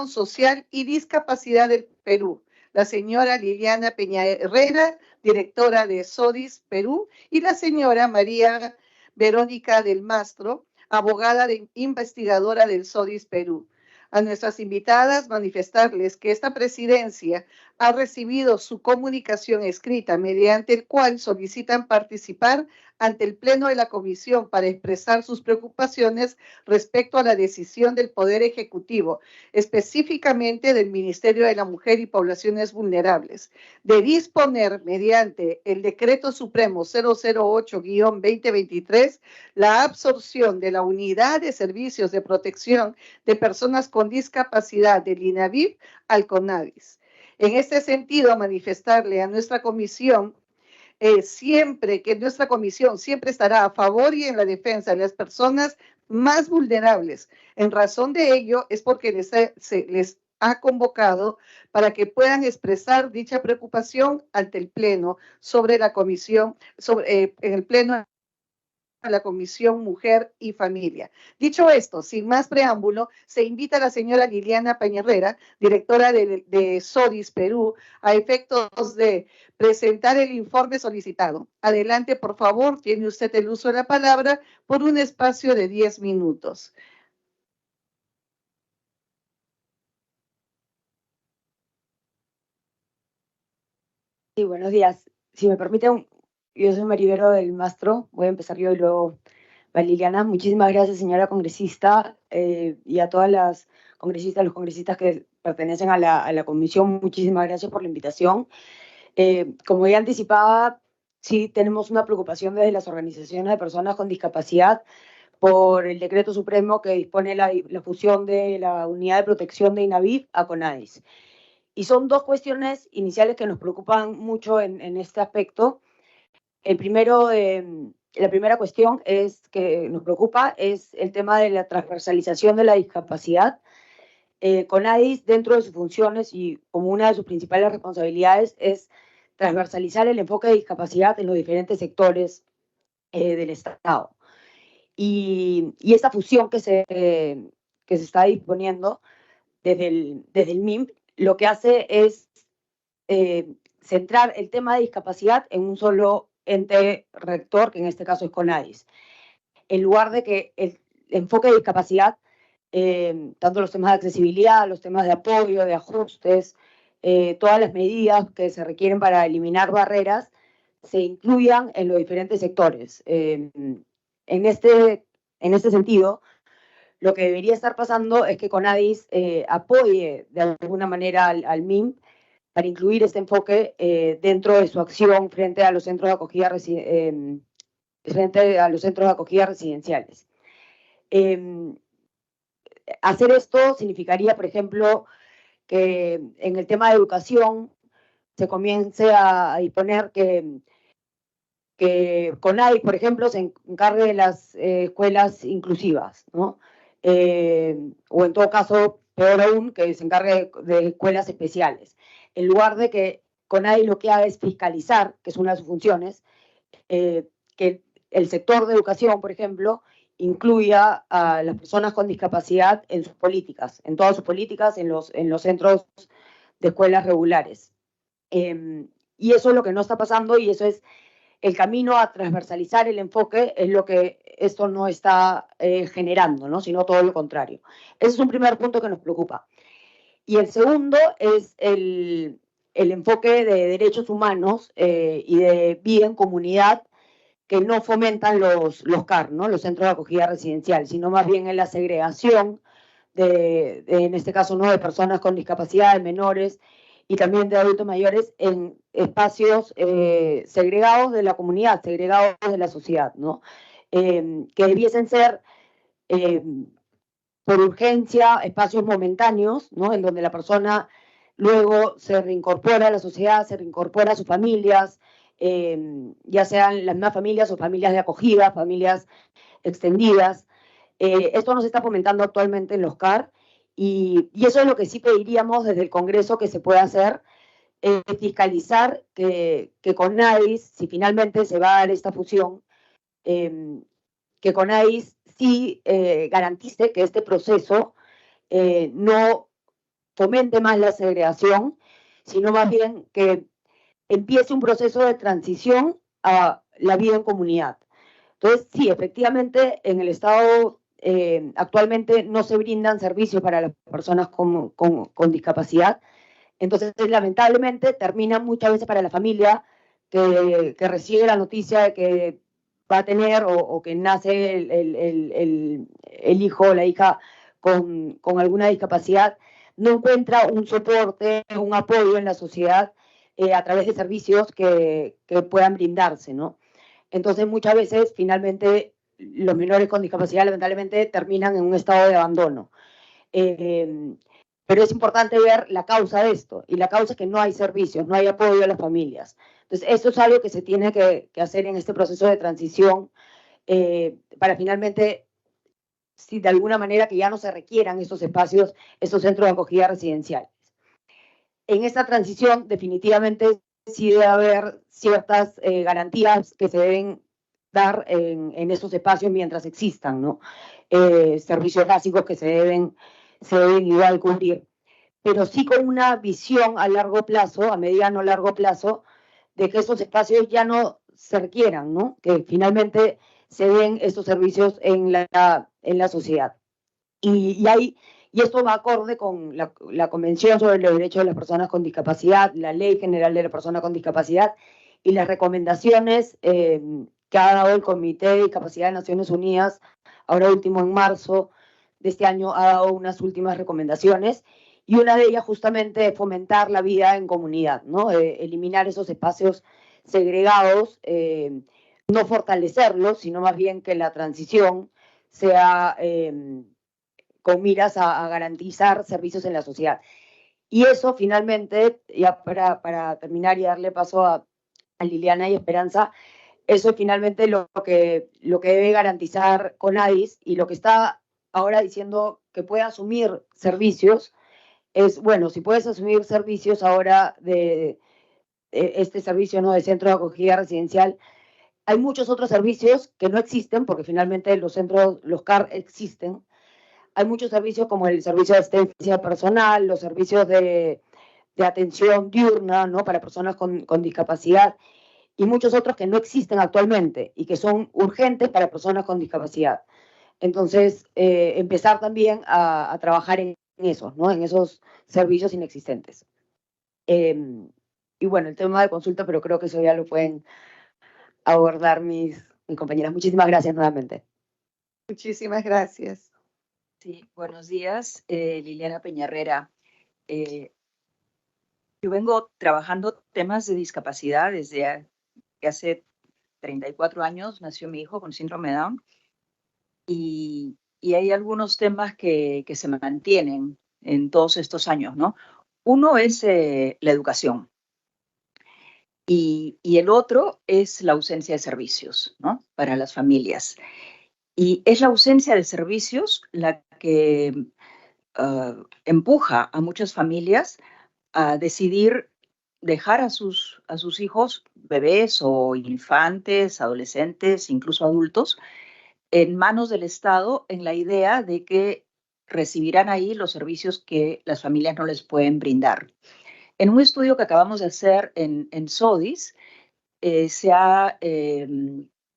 Social y Discapacidad del Perú, la señora Liliana Peña Herrera, directora de SODIS Perú, y la señora María Verónica del Mastro, abogada investigadora del SODIS Perú. A nuestras invitadas manifestarles que esta presidencia ha recibido su comunicación escrita mediante el cual solicitan participar ante el Pleno de la Comisión para expresar sus preocupaciones respecto a la decisión del Poder Ejecutivo, específicamente del Ministerio de la Mujer y Poblaciones Vulnerables, de disponer mediante el Decreto Supremo 008-2023 la absorción de la Unidad de Servicios de Protección de Personas con Discapacidad del INAVIF al CONADIS. En este sentido, manifestarle a nuestra comisión siempre que nuestra comisión siempre estará a favor y en la defensa de las personas más vulnerables. En razón de ello es porque les ha convocado para que puedan expresar dicha preocupación ante el Pleno sobre la comisión, en el Pleno a la Comisión Mujer y Familia. Dicho esto, sin más preámbulo, se invita a la señora Liliana Peña Herrera, directora de SODIS Perú, a efectos de presentar el informe solicitado. Adelante, por favor, tiene usted el uso de la palabra por un espacio de 10 minutos. Sí, buenos días. Si me permiten, yo soy Maribero del Mastro, voy a empezar yo y luego va Liliana. Muchísimas gracias, señora congresista, y a todas las congresistas, los congresistas que pertenecen a la comisión, muchísimas gracias por la invitación. Como ya anticipaba, sí tenemos una preocupación desde las organizaciones de personas con discapacidad por el decreto supremo que dispone la fusión de la Unidad de Protección de INAVIF a CONADIS. Y son dos cuestiones iniciales que nos preocupan mucho en este aspecto. La primera cuestión que nos preocupa es el tema de la transversalización de la discapacidad. CONADIS, dentro de sus funciones y como una de sus principales responsabilidades, es transversalizar el enfoque de discapacidad en los diferentes sectores del Estado. Y esta fusión que se está disponiendo desde el MIMP, lo que hace es centrar el tema de discapacidad en un solo ente rector, que en este caso es CONADIS, en lugar de que el enfoque de discapacidad, tanto los temas de accesibilidad, los temas de apoyo, de ajustes, todas las medidas que se requieren para eliminar barreras, se incluyan en los diferentes sectores. En este sentido, lo que debería estar pasando es que CONADIS apoye de alguna manera al MIMP para incluir este enfoque dentro de su acción frente a los centros de acogida, residenciales. Hacer esto significaría, por ejemplo, que en el tema de educación se comience a disponer que CONADIS, por ejemplo, se encargue de las escuelas inclusivas, ¿no? O en todo caso, peor aún, que se encargue de escuelas especiales. En lugar de que CONADIS lo que haga es fiscalizar, que es una de sus funciones, que el sector de educación, por ejemplo, incluya a las personas con discapacidad en sus políticas, en todas sus políticas, en los centros de escuelas regulares. Y eso es lo que no está pasando, y eso es el camino a transversalizar el enfoque, es lo que esto no está generando, ¿no? Sino todo lo contrario. Ese es un primer punto que nos preocupa. Y el segundo es el enfoque de derechos humanos y de vida en comunidad, que no fomentan los CAR, ¿no? Los centros de acogida residencial, sino más bien en la segregación en este caso, ¿no?, de personas con discapacidad, de menores y también de adultos mayores en espacios segregados de la comunidad, segregados de la sociedad, ¿no? Que debiesen ser por urgencia espacios momentáneos, ¿no?, en donde la persona luego se reincorpora a la sociedad, se reincorpora a sus familias, ya sean las mismas familias o familias de acogida, familias extendidas. Esto no se está fomentando actualmente en los CAR, y eso es lo que sí pediríamos desde el Congreso que se pueda hacer, fiscalizar que CONADIS, si finalmente se va a dar esta fusión, que CONADIS sí garantice que este proceso no fomente más la segregación, sino más bien que empiece un proceso de transición a la vida en comunidad. Entonces, sí, efectivamente, en el Estado actualmente no se brindan servicios para las personas con discapacidad. Entonces, lamentablemente, termina muchas veces para la familia que recibe la noticia de que va a tener o que nace el hijo o la hija con alguna discapacidad, no encuentra un soporte, un apoyo en la sociedad a través de servicios que puedan brindarse, ¿no? Entonces, muchas veces, finalmente, los menores con discapacidad, lamentablemente, terminan en un estado de abandono. Pero es importante ver la causa de esto, y la causa es que no hay servicios, no hay apoyo a las familias. Entonces, esto es algo que se tiene que hacer en este proceso de transición para finalmente, si de alguna manera que ya no se requieran estos espacios, estos centros de acogida residenciales. En esta transición, definitivamente, sí debe haber ciertas garantías que se deben dar en esos espacios mientras existan, ¿no? Servicios básicos que se deben igual cubrir, pero sí con una visión a largo plazo, a mediano largo plazo, de que esos espacios ya no se requieran, ¿no? Que finalmente se den estos servicios en la sociedad. Y Y esto va acorde con la Convención sobre los Derechos de las Personas con Discapacidad, la Ley General de la Persona con Discapacidad y las recomendaciones que ha dado el Comité de Discapacidad de Naciones Unidas, ahora último en marzo de este año, ha dado unas últimas recomendaciones, y una de ellas justamente es fomentar la vida en comunidad, ¿no? Eliminar esos espacios segregados, no fortalecerlos, sino más bien que la transición sea con miras a garantizar servicios en la sociedad. Y eso finalmente, ya para terminar y darle paso a Liliana y Esperanza, eso es finalmente lo que debe garantizar CONADIS, y lo que está ahora diciendo que puede asumir servicios es, bueno, si puedes asumir servicios ahora de este servicio, ¿no?, de centro de acogida residencial, hay muchos otros servicios que no existen, porque finalmente los centros, los CAR existen. Hay muchos servicios como el servicio de asistencia personal, los servicios de atención diurna, ¿no?, para personas con discapacidad, y muchos otros que no existen actualmente y que son urgentes para personas con discapacidad. Entonces, empezar también a trabajar en esos, ¿no?, en esos servicios inexistentes. Y bueno, el tema de consulta, pero creo que eso ya lo pueden abordar mis compañeras. Muchísimas gracias nuevamente. Muchísimas gracias. Sí, buenos días, Liliana Peñarrera. Yo vengo trabajando temas de discapacidad desde que hace 34 años nació mi hijo con síndrome de Down, y hay algunos temas que se mantienen en todos estos años, ¿no? Uno es la educación, y el otro es la ausencia de servicios, ¿no?, para las familias. Y es la ausencia de servicios la que empuja a muchas familias a decidir dejar a sus hijos, bebés o infantes, adolescentes, incluso adultos, en manos del Estado, en la idea de que recibirán ahí los servicios que las familias no les pueden brindar. En un estudio que acabamos de hacer en SODIS, se ha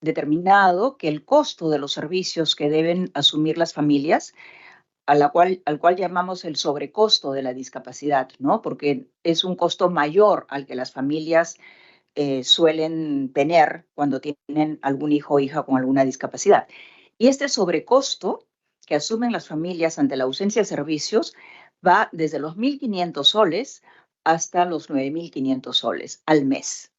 determinado que el costo de los servicios que deben asumir las familias, al cual llamamos el sobrecosto de la discapacidad, ¿no?, porque es un costo mayor al que las familias suelen tener cuando tienen algún hijo o hija con alguna discapacidad. Y este sobrecosto que asumen las familias ante la ausencia de servicios va desde los 1.500 soles hasta los 9.500 soles al mes.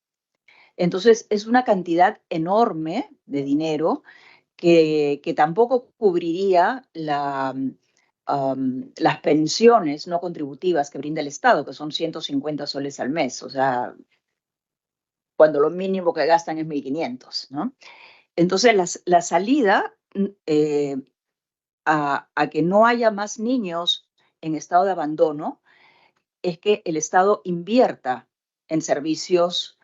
Entonces, es una cantidad enorme de dinero que tampoco cubriría las pensiones no contributivas que brinda el Estado, que son 150 soles al mes. O sea, cuando lo mínimo que gastan es 1.500, ¿no? Entonces, la salida a que no haya más niños en estado de abandono es que el Estado invierta en servicios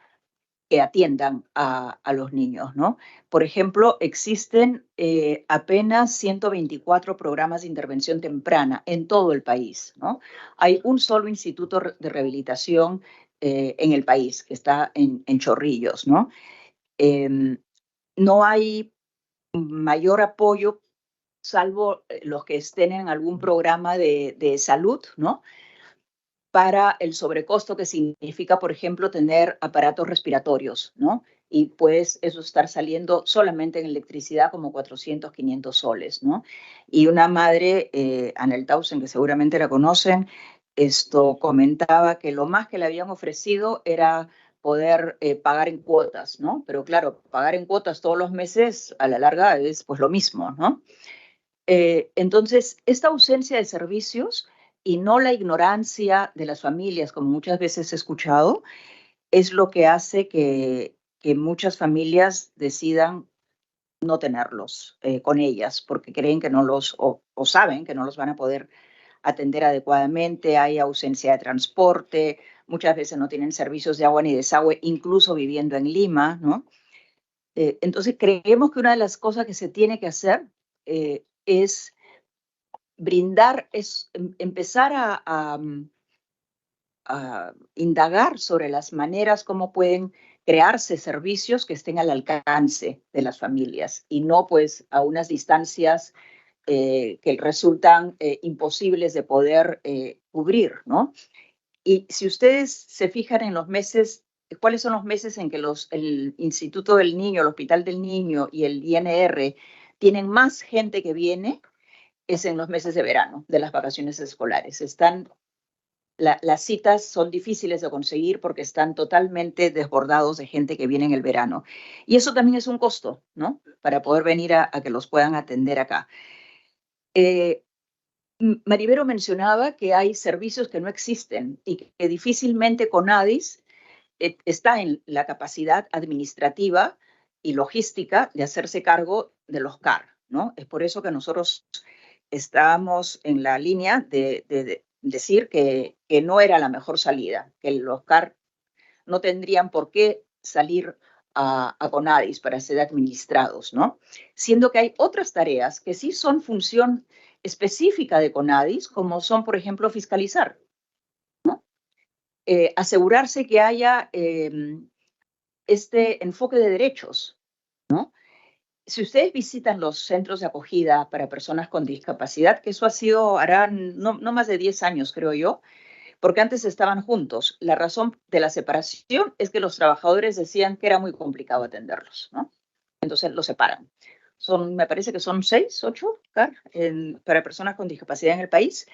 que atiendan a los niños, ¿no? Por ejemplo, existen apenas 124 programas de intervención temprana en todo el país, ¿no? Hay un solo instituto de rehabilitación en el país, que está en Chorrillos, ¿no? No hay mayor apoyo, salvo los que estén en algún programa de salud, ¿no?, para el sobrecosto que significa, por ejemplo, tener aparatos respiratorios, ¿no? Y pues eso estar saliendo solamente en electricidad como 400, 500 soles, ¿no? Y una madre, Anel Tausen, que seguramente la conocen, comentaba que lo más que le habían ofrecido era poder pagar en cuotas, ¿no? Pero claro, pagar en cuotas todos los meses a la larga es pues lo mismo, ¿no? Entonces, esta ausencia de servicios y no la ignorancia de las familias, como muchas veces he escuchado, es lo que hace que muchas familias decidan no tenerlos con ellas, porque creen que no los, o saben que no los van a poder atender adecuadamente. Hay ausencia de transporte, muchas veces no tienen servicios de agua ni desagüe, incluso viviendo en Lima, ¿no? Entonces, creemos que una de las cosas que se tiene que hacer es brindar, empezar a indagar sobre las maneras como pueden crearse servicios que estén al alcance de las familias y no pues a unas distancias que resultan imposibles de poder cubrir, ¿no? Y si ustedes se fijan en los meses, ¿cuáles son los meses en que el Instituto del Niño, el Hospital del Niño y el INR tienen más gente que viene? Es en los meses de verano, de las vacaciones escolares. Las citas son difíciles de conseguir porque están totalmente desbordados de gente que viene en el verano. Y eso también es un costo, ¿no? Para poder venir a que los puedan atender acá. Maribero mencionaba que hay servicios que no existen y que difícilmente CONADIS está en la capacidad administrativa y logística de hacerse cargo de los CAR, ¿no? Es por eso que nosotros estábamos en la línea de decir que no era la mejor salida, que los CAR no tendrían por qué salir a CONADIS para ser administrados, ¿no? Siendo que hay otras tareas que sí son función específica de CONADIS, como son, por ejemplo, fiscalizar, ¿no? Asegurarse que haya este enfoque de derechos, ¿no? Si ustedes visitan los centros de acogida para personas con discapacidad, que eso hará no más de 10 años, creo yo, porque antes estaban juntos. La razón de la separación es que los trabajadores decían que era muy complicado atenderlos, ¿no? Entonces los separan. Me parece que son 6, 8 para personas con discapacidad en el país.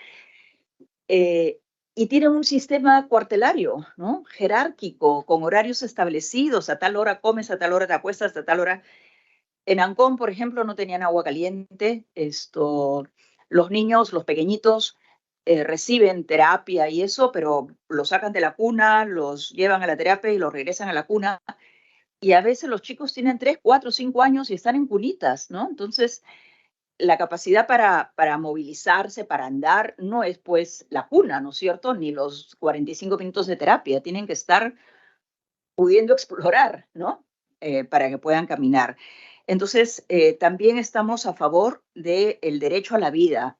Y tienen un sistema cuartelario, ¿no? Jerárquico, con horarios establecidos. A tal hora comes, a tal hora te acuestas, a tal hora. En Ancón, por ejemplo, no tenían agua caliente. Los niños, los pequeñitos, reciben terapia y eso, pero los sacan de la cuna, los llevan a la terapia y los regresan a la cuna. Y a veces los chicos tienen 3, 4, 5 años y están en cunitas, ¿no? Entonces, la capacidad para movilizarse, para andar, no es pues la cuna, ¿no es cierto? Ni los 45 minutos de terapia. Tienen que estar pudiendo explorar, ¿no? Para que puedan caminar. Entonces, también estamos a favor del derecho a la vida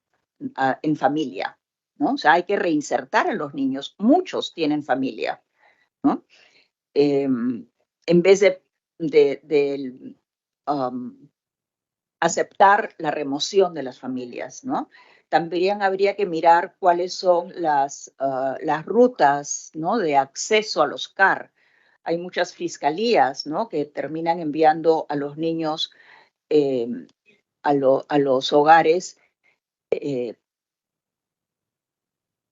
en familia, ¿no? O sea, hay que reinsertar a los niños. Muchos tienen familia, ¿no? En vez de aceptar la remoción de las familias, ¿no? También habría que mirar cuáles son las rutas, ¿no? De acceso a los CAR. Hay muchas fiscalías, ¿no? Que terminan enviando a los niños a los hogares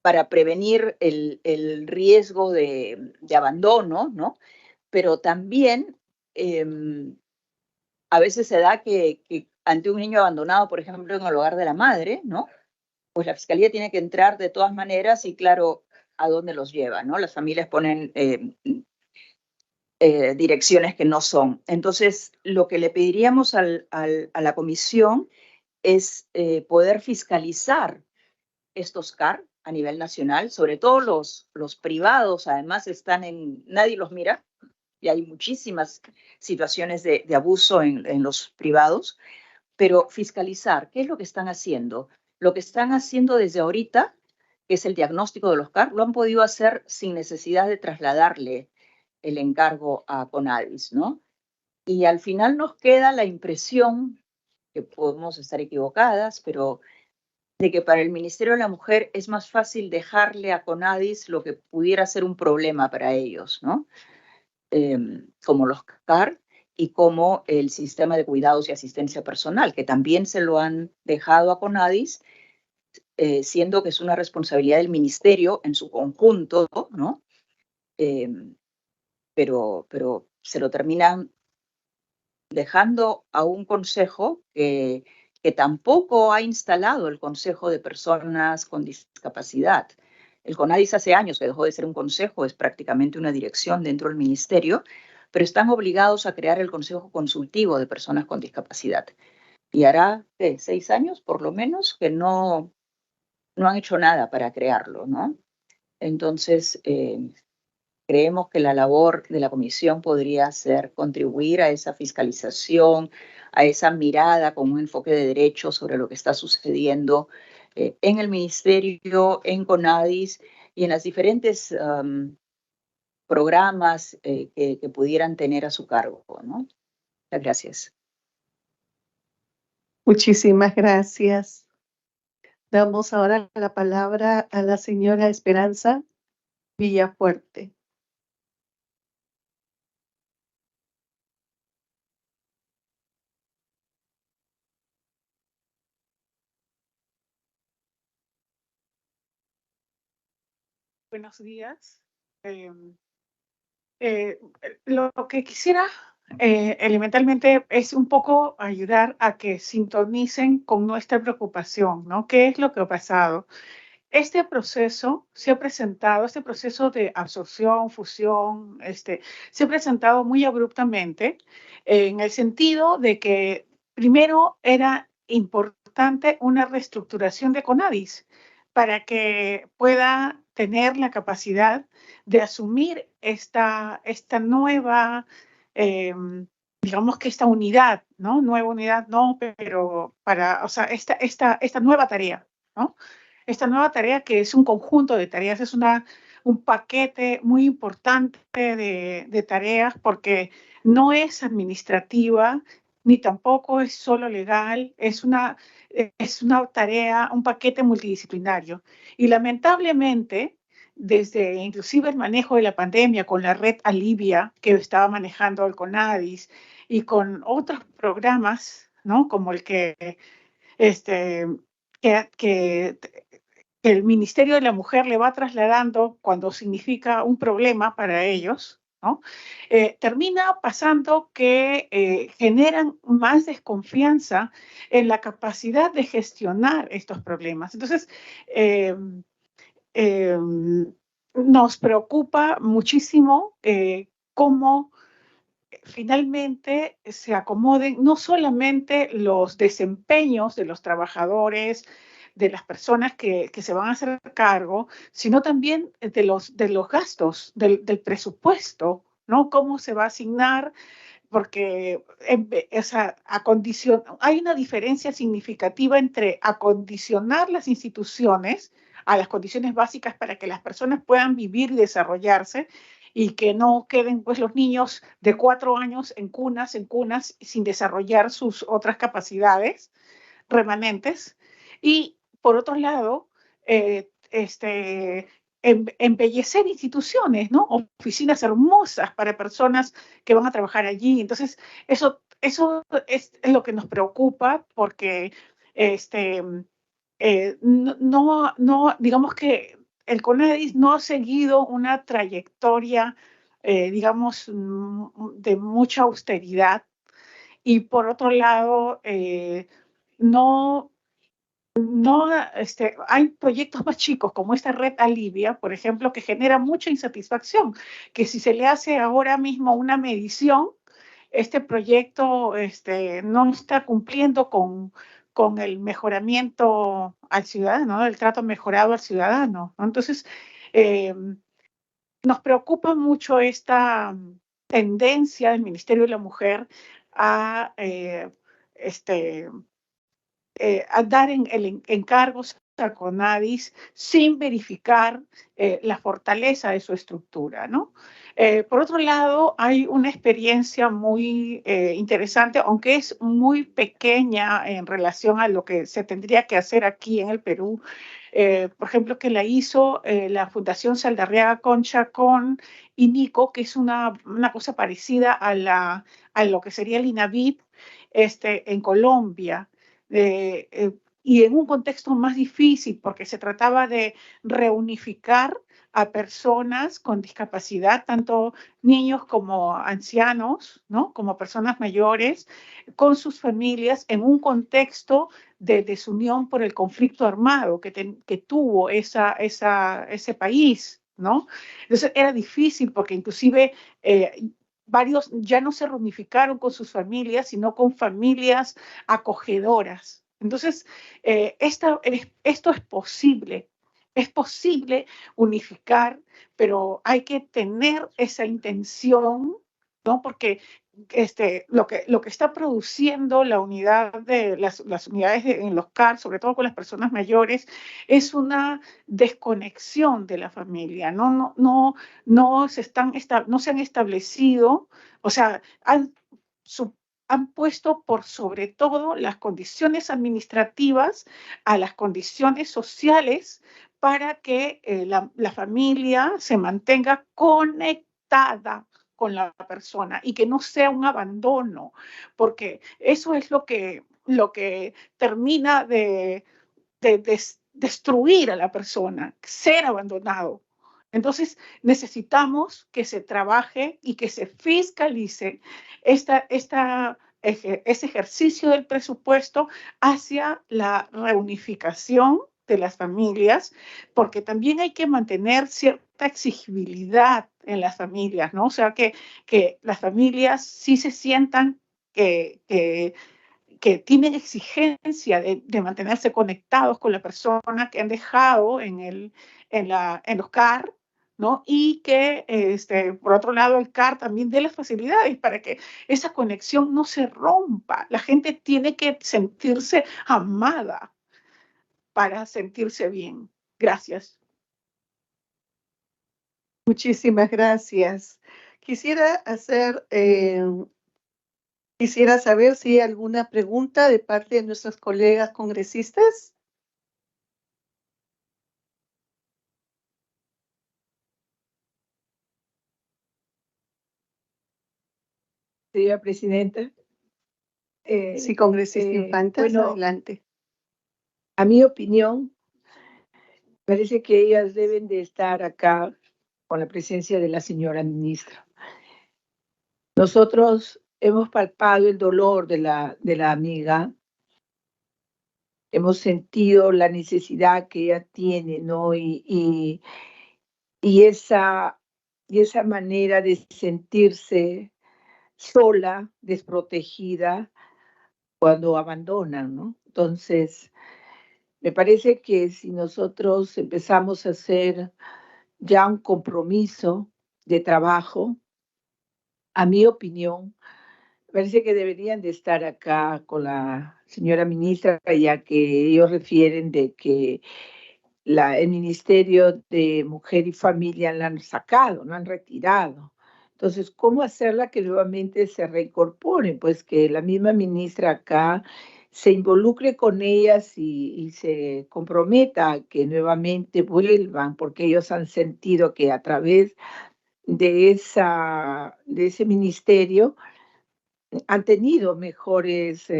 para prevenir el riesgo de abandono, ¿no? Pero también a veces se da que ante un niño abandonado, por ejemplo, en el hogar de la madre, ¿no? Pues la fiscalía tiene que entrar de todas maneras y, claro, a dónde los lleva, ¿no? Las familias ponen direcciones que no son. Entonces, lo que le pediríamos a la comisión es poder fiscalizar estos CAR a nivel nacional, sobre todo los privados, además nadie los mira, y hay muchísimas situaciones de abuso en los privados, pero fiscalizar, ¿qué es lo que están haciendo? Lo que están haciendo desde ahorita, que es el diagnóstico de los CAR, lo han podido hacer sin necesidad de trasladarle el encargo a CONADIS, ¿no? Y al final nos queda la impresión, que podemos estar equivocadas, pero de que para el Ministerio de la Mujer es más fácil dejarle a CONADIS lo que pudiera ser un problema para ellos, ¿no? Como los CAR y como el sistema de cuidados y asistencia personal, que también se lo han dejado a CONADIS, siendo que es una responsabilidad del ministerio en su conjunto, ¿no? Pero se lo terminan dejando a un consejo que tampoco ha instalado el Consejo de Personas con Discapacidad. El CONADIS hace años que dejó de ser un consejo, es prácticamente una dirección dentro del ministerio, pero están obligados a crear el Consejo Consultivo de Personas con Discapacidad. Y hará, ¿qué? 6 años, por lo menos, que no han hecho nada para crearlo, ¿no? Entonces, creemos que la labor de la comisión podría ser contribuir a esa fiscalización, a esa mirada con un enfoque de derecho sobre lo que está sucediendo en el ministerio, en CONADIS y en las diferentes programas que pudieran tener a su cargo, ¿no? Muchas gracias. Muchísimas gracias. Damos ahora la palabra a la señora Esperanza Villafuerte. Buenos días. Lo que quisiera elementalmente es un poco ayudar a que sintonicen con nuestra preocupación, ¿no? ¿Qué es lo que ha pasado? Este proceso se ha presentado, este proceso de absorción, fusión, se ha presentado muy abruptamente en el sentido de que primero era importante una reestructuración de CONADIS para que pueda tener la capacidad de asumir esta nueva, digamos que esta unidad, ¿no? Nueva unidad, no, pero para, o sea, esta nueva tarea, ¿no? Esta nueva tarea que es un conjunto de tareas, es un paquete muy importante de tareas porque no es administrativa ni tampoco es solo legal, es una tarea, un paquete multidisciplinario. Y lamentablemente, desde inclusive el manejo de la pandemia con la red Alivia que estaba manejando el CONADIS y con otros programas, ¿no? Como el que el Ministerio de la Mujer le va trasladando cuando significa un problema para ellos, ¿no? Termina pasando que generan más desconfianza en la capacidad de gestionar estos problemas. Entonces, nos preocupa muchísimo cómo finalmente se acomoden no solamente los desempeños de los trabajadores, de las personas que se van a hacer cargo, sino también de los gastos, del presupuesto, ¿no? Cómo se va a asignar, porque hay una diferencia significativa entre acondicionar las instituciones a las condiciones básicas para que las personas puedan vivir y desarrollarse y que no queden pues los niños de 4 años en cunas sin desarrollar sus otras capacidades remanentes. Y por otro lado, embellecer instituciones, ¿no? Oficinas hermosas para personas que van a trabajar allí. Entonces, eso es lo que nos preocupa porque no, digamos que el CONADIS no ha seguido una trayectoria, digamos, de mucha austeridad. Y por otro lado, no, hay proyectos más chicos como esta red Alivia, por ejemplo, que genera mucha insatisfacción, que si se le hace ahora mismo una medición, este proyecto no está cumpliendo con el mejoramiento al ciudadano, ¿no? El trato mejorado al ciudadano, ¿no? Entonces, nos preocupa mucho esta tendencia del Ministerio de la Mujer a dar encargos a CONADIS sin verificar la fortaleza de su estructura, ¿no? Por otro lado, hay una experiencia muy interesante, aunque es muy pequeña en relación a lo que se tendría que hacer aquí en el Perú. Por ejemplo, que la hizo la Fundación Saldarriaga Concha con INICO, que es una cosa parecida a lo que sería el INAVIP en Colombia. Y en un contexto más difícil, porque se trataba de reunificar a personas con discapacidad, tanto niños como ancianos, ¿no? Como personas mayores, con sus familias en un contexto de desunión por el conflicto armado que tuvo ese país, ¿no? Entonces era difícil porque inclusive varios ya no se reunificaron con sus familias, sino con familias acogedoras. Entonces, esto es posible unificar, pero hay que tener esa intención, ¿no? Porque lo que está produciendo la unidad de las unidades en los CAR, sobre todo con las personas mayores, es una desconexión de la familia, no se han establecido, o sea, han puesto por sobre todo las condiciones administrativas a las condiciones sociales para que la familia se mantenga conectada con la persona y que no sea un abandono, porque eso es lo que termina de destruir a la persona, ser abandonado. Entonces necesitamos que se trabaje y que se fiscalice ese ejercicio del presupuesto hacia la reunificación de las familias, porque también hay que mantener cierta exigibilidad en las familias, ¿no? O sea, que las familias sí se sientan que tienen exigencia de mantenerse conectados con la persona que han dejado en los CAR, ¿no? Y que, por otro lado, el CAR también dé las facilidades para que esa conexión no se rompa. La gente tiene que sentirse amada para sentirse bien. Gracias. Muchísimas gracias. Quisiera saber si hay alguna pregunta de parte de nuestros colegas congresistas. Señora Presidenta. Sí, congresista Infantas, bueno, adelante. A mi opinión, parece que ellas deben de estar acá con la presencia de la señora ministra. Nosotros hemos palpado el dolor de la amiga, hemos sentido la necesidad que ella tiene, ¿no? Y esa manera de sentirse sola, desprotegida, cuando abandonan, ¿no? Entonces, me parece que si nosotros empezamos a hacer ya un compromiso de trabajo, a mi opinión, parece que deberían de estar acá con la señora ministra, ya que ellos refieren de que el Ministerio de Mujer y Familia la han sacado, no han retirado. Entonces, ¿cómo hacerla que nuevamente se reincorporen? Pues que la misma ministra acá se involucre con ellas y se comprometa a que nuevamente vuelvan, porque ellos han sentido que a través de ese ministerio han tenido mejores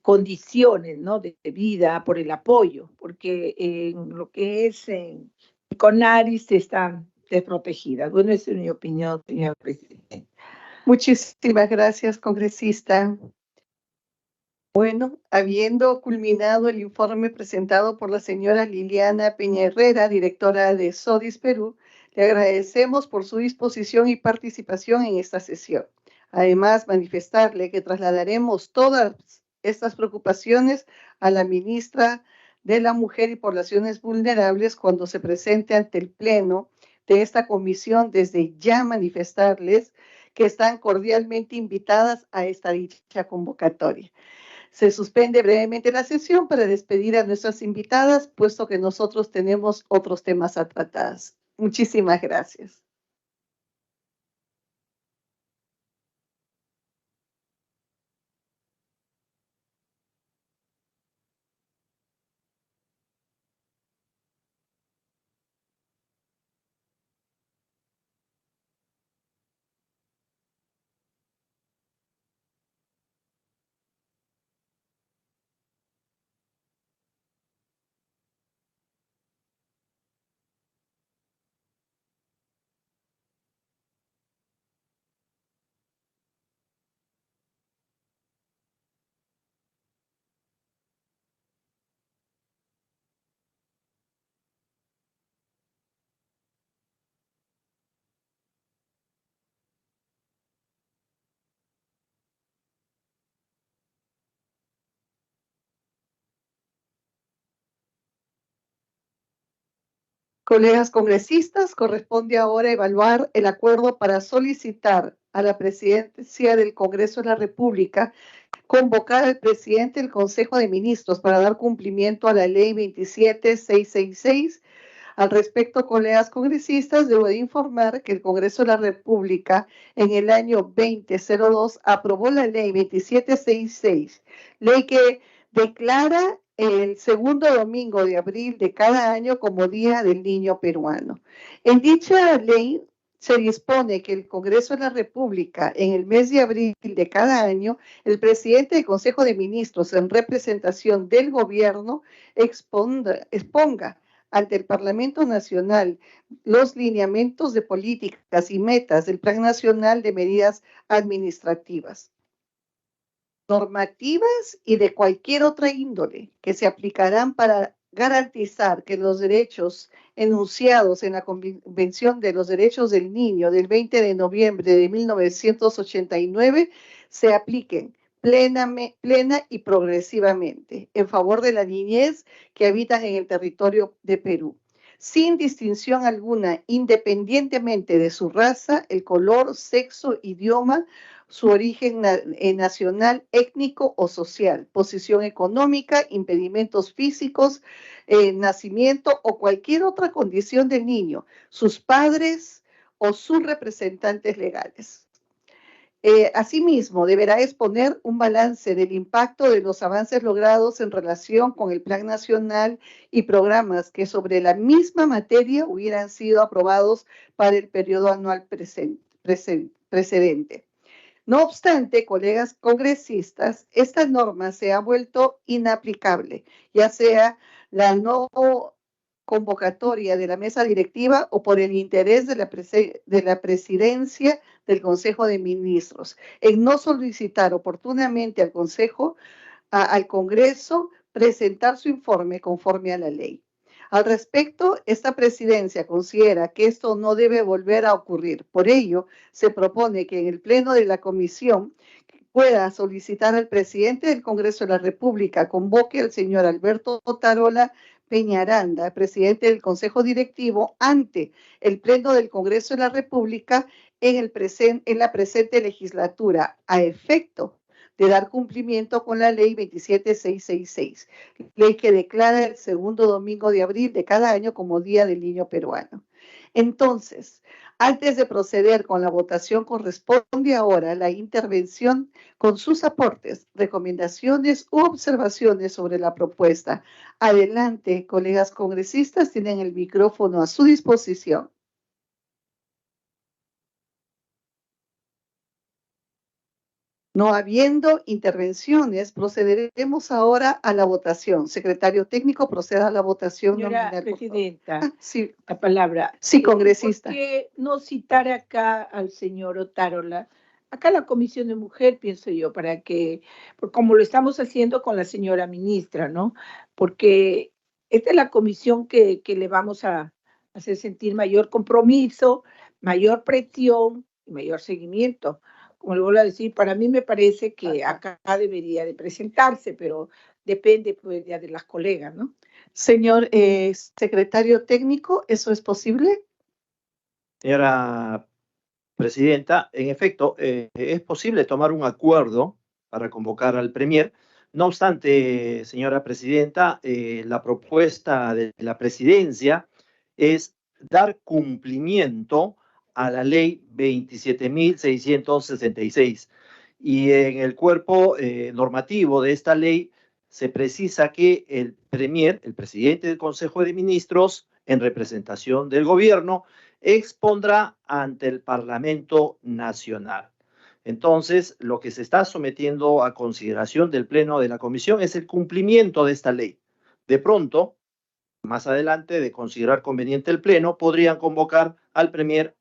condiciones, ¿no? de vida por el apoyo, porque en lo que es en CONARIS están desprotegidas. Bueno, esa es mi opinión, señor presidente. Muchísimas gracias, congresista. Bueno, habiendo culminado el informe presentado por la señora Liliana Peña Herrera, directora de SODIS Perú, le agradecemos por su disposición y participación en esta sesión. Además, manifestarle que trasladaremos todas estas preocupaciones a la ministra de la Mujer y Poblaciones Vulnerables cuando se presente ante el Pleno de esta comisión, desde ya manifestarles que están cordialmente invitadas a esta dicha convocatoria. Se suspende brevemente la sesión para despedir a nuestras invitadas, puesto que nosotros tenemos otros temas a tratar. Muchísimas gracias. Colegas congresistas, corresponde ahora evaluar el acuerdo para solicitar a la Presidencia del Congreso de la República convocar al presidente del Consejo de Ministros para dar cumplimiento a la Ley 27666 Al respecto, colegas congresistas, debo de informar que el Congreso de la República en el año 2002 aprobó la ley 2766, ley que declara el segundo domingo de abril de cada año como Día del Niño Peruano. En dicha ley se dispone que el Congreso de la República, en el mes de abril de cada año, el presidente del Consejo de Ministros, en representación del gobierno, exponga ante el Parlamento Nacional los lineamientos de políticas y metas del Plan Nacional de Medidas Administrativas, normativas y de cualquier otra índole que se aplicarán para garantizar que los derechos enunciados en la Convención de los Derechos del Niño del 20 de noviembre de 1989 se apliquen plena y progresivamente en favor de la niñez que habitan en el territorio de Perú, sin distinción alguna, independientemente de su raza, el color, sexo, idioma, su origen nacional, étnico o social, posición económica, impedimentos físicos, nacimiento o cualquier otra condición del niño, sus padres o sus representantes legales. Asimismo, deberá exponer un balance del impacto de los avances logrados en relación con el Plan Nacional y programas que sobre la misma materia hubieran sido aprobados para el periodo anual precedente. No obstante, colegas congresistas, esta norma se ha vuelto inaplicable, ya sea la no convocatoria de la mesa directiva o por el interés de la presidencia del Consejo de Ministros en no solicitar oportunamente al al Congreso presentar su informe conforme a la ley. Al respecto, esta presidencia considera que esto no debe volver a ocurrir. Por ello, se propone que en el pleno de la comisión pueda solicitar al presidente del Congreso de la República convoque al señor Alberto Otarola Peñaranda, presidente del Consejo Directivo, ante el pleno del Congreso de la República en la presente legislatura, a efecto de dar cumplimiento con la ley 27666, ley que declara el segundo domingo de abril de cada año como Día del Niño Peruano. Entonces, antes de proceder con la votación, corresponde ahora la intervención con sus aportes, recomendaciones u observaciones sobre la propuesta. Adelante, colegas congresistas, tienen el micrófono a su disposición. No habiendo intervenciones, procederemos ahora a la votación. Secretario técnico, proceda a la votación. Señora presidenta, sí, la palabra. Sí, congresista. ¿Por qué no citar acá al señor Otárola? Acá la Comisión de Mujer, pienso yo, como lo estamos haciendo con la señora ministra, ¿no? Porque esta es la comisión que le vamos a hacer sentir mayor compromiso, mayor presión y mayor seguimiento. Como le vuelvo a decir, para mí me parece que acá debería de presentarse, pero depende pues ya de las colegas, ¿no? Señor secretario técnico, ¿eso es posible? Señora presidenta, en efecto, es posible tomar un acuerdo para convocar al Premier. No obstante, señora presidenta, la propuesta de la presidencia es dar cumplimiento a la ley 27.666. Y en el cuerpo normativo de esta ley se precisa que el Premier, el presidente del Consejo de Ministros, en representación del gobierno, expondrá ante el Parlamento Nacional. Entonces, lo que se está sometiendo a consideración del Pleno de la Comisión es el cumplimiento de esta ley. De pronto, más adelante, de considerar conveniente el Pleno, podrían convocar al Premier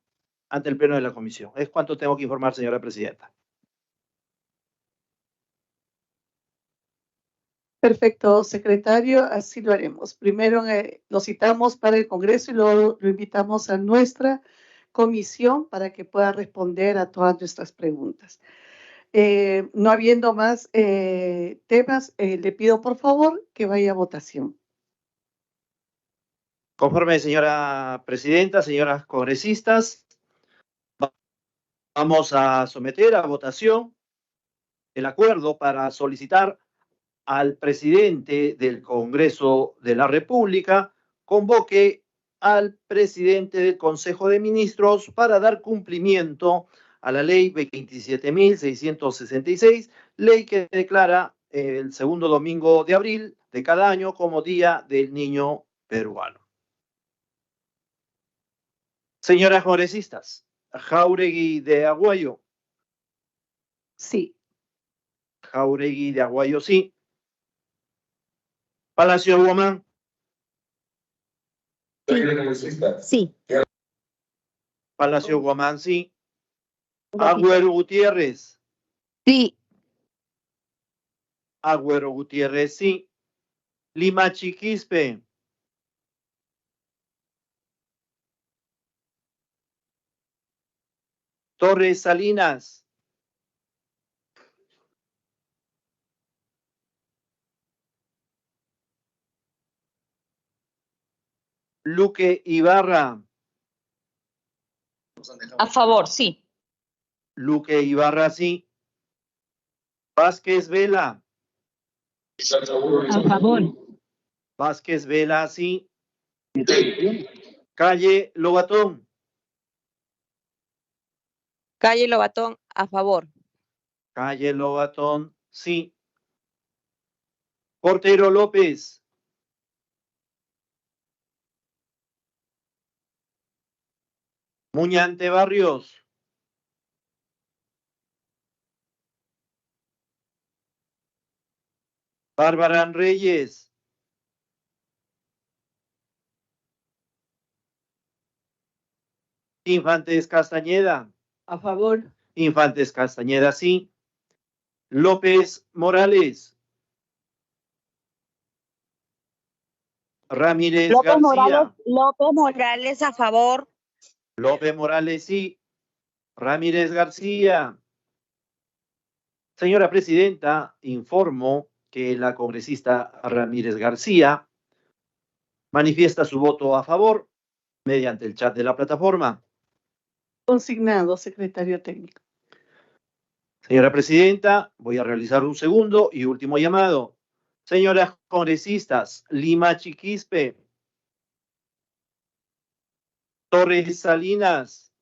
ante el Pleno de la Comisión. Es cuanto tengo que informar, señora presidenta. Perfecto, secretario, así lo haremos. Primero lo citamos para el Congreso y luego lo invitamos a nuestra comisión para que pueda responder a todas nuestras preguntas. No habiendo más temas, le pido por favor que vaya a votación. Conforme, señora presidenta, señoras congresistas, vamos a someter a votación el acuerdo para solicitar al presidente del Congreso de la República convoque al presidente del Consejo de Ministros para dar cumplimiento a la ley 27.666, ley que declara el segundo domingo de abril de cada año como Día del Niño Peruano. Señoras congresistas, Jáuregui de Aguayo. Sí. Jáuregui de Aguayo, sí. Palacio Guamán. Sí. Palacio Guamán, sí. Agüero Gutiérrez. Sí. Agüero Gutiérrez, sí. Limachi Quispe. Torres Salinas. Luque Ibarra. A favor, sí. Luque Ibarra, sí. Vázquez Vela. A favor. Vázquez Vela, sí. Calle Lobatón. Calle Lobatón, a favor. Calle Lobatón, sí. Portero López. Muñante Barrios. Bárbara Reyes. Infantes Castañeda. A favor. Infantes Castañeda, sí. López Morales. Ramírez García. López Morales, a favor. López Morales, sí. Ramírez García. Señora Presidenta, informo que la congresista Ramírez García manifiesta su voto a favor mediante el chat de la plataforma. Consignado, secretario técnico. Señora Presidenta, voy a realizar un segundo y último llamado. Señoras congresistas, Limachi Quispe, Torres Salinas,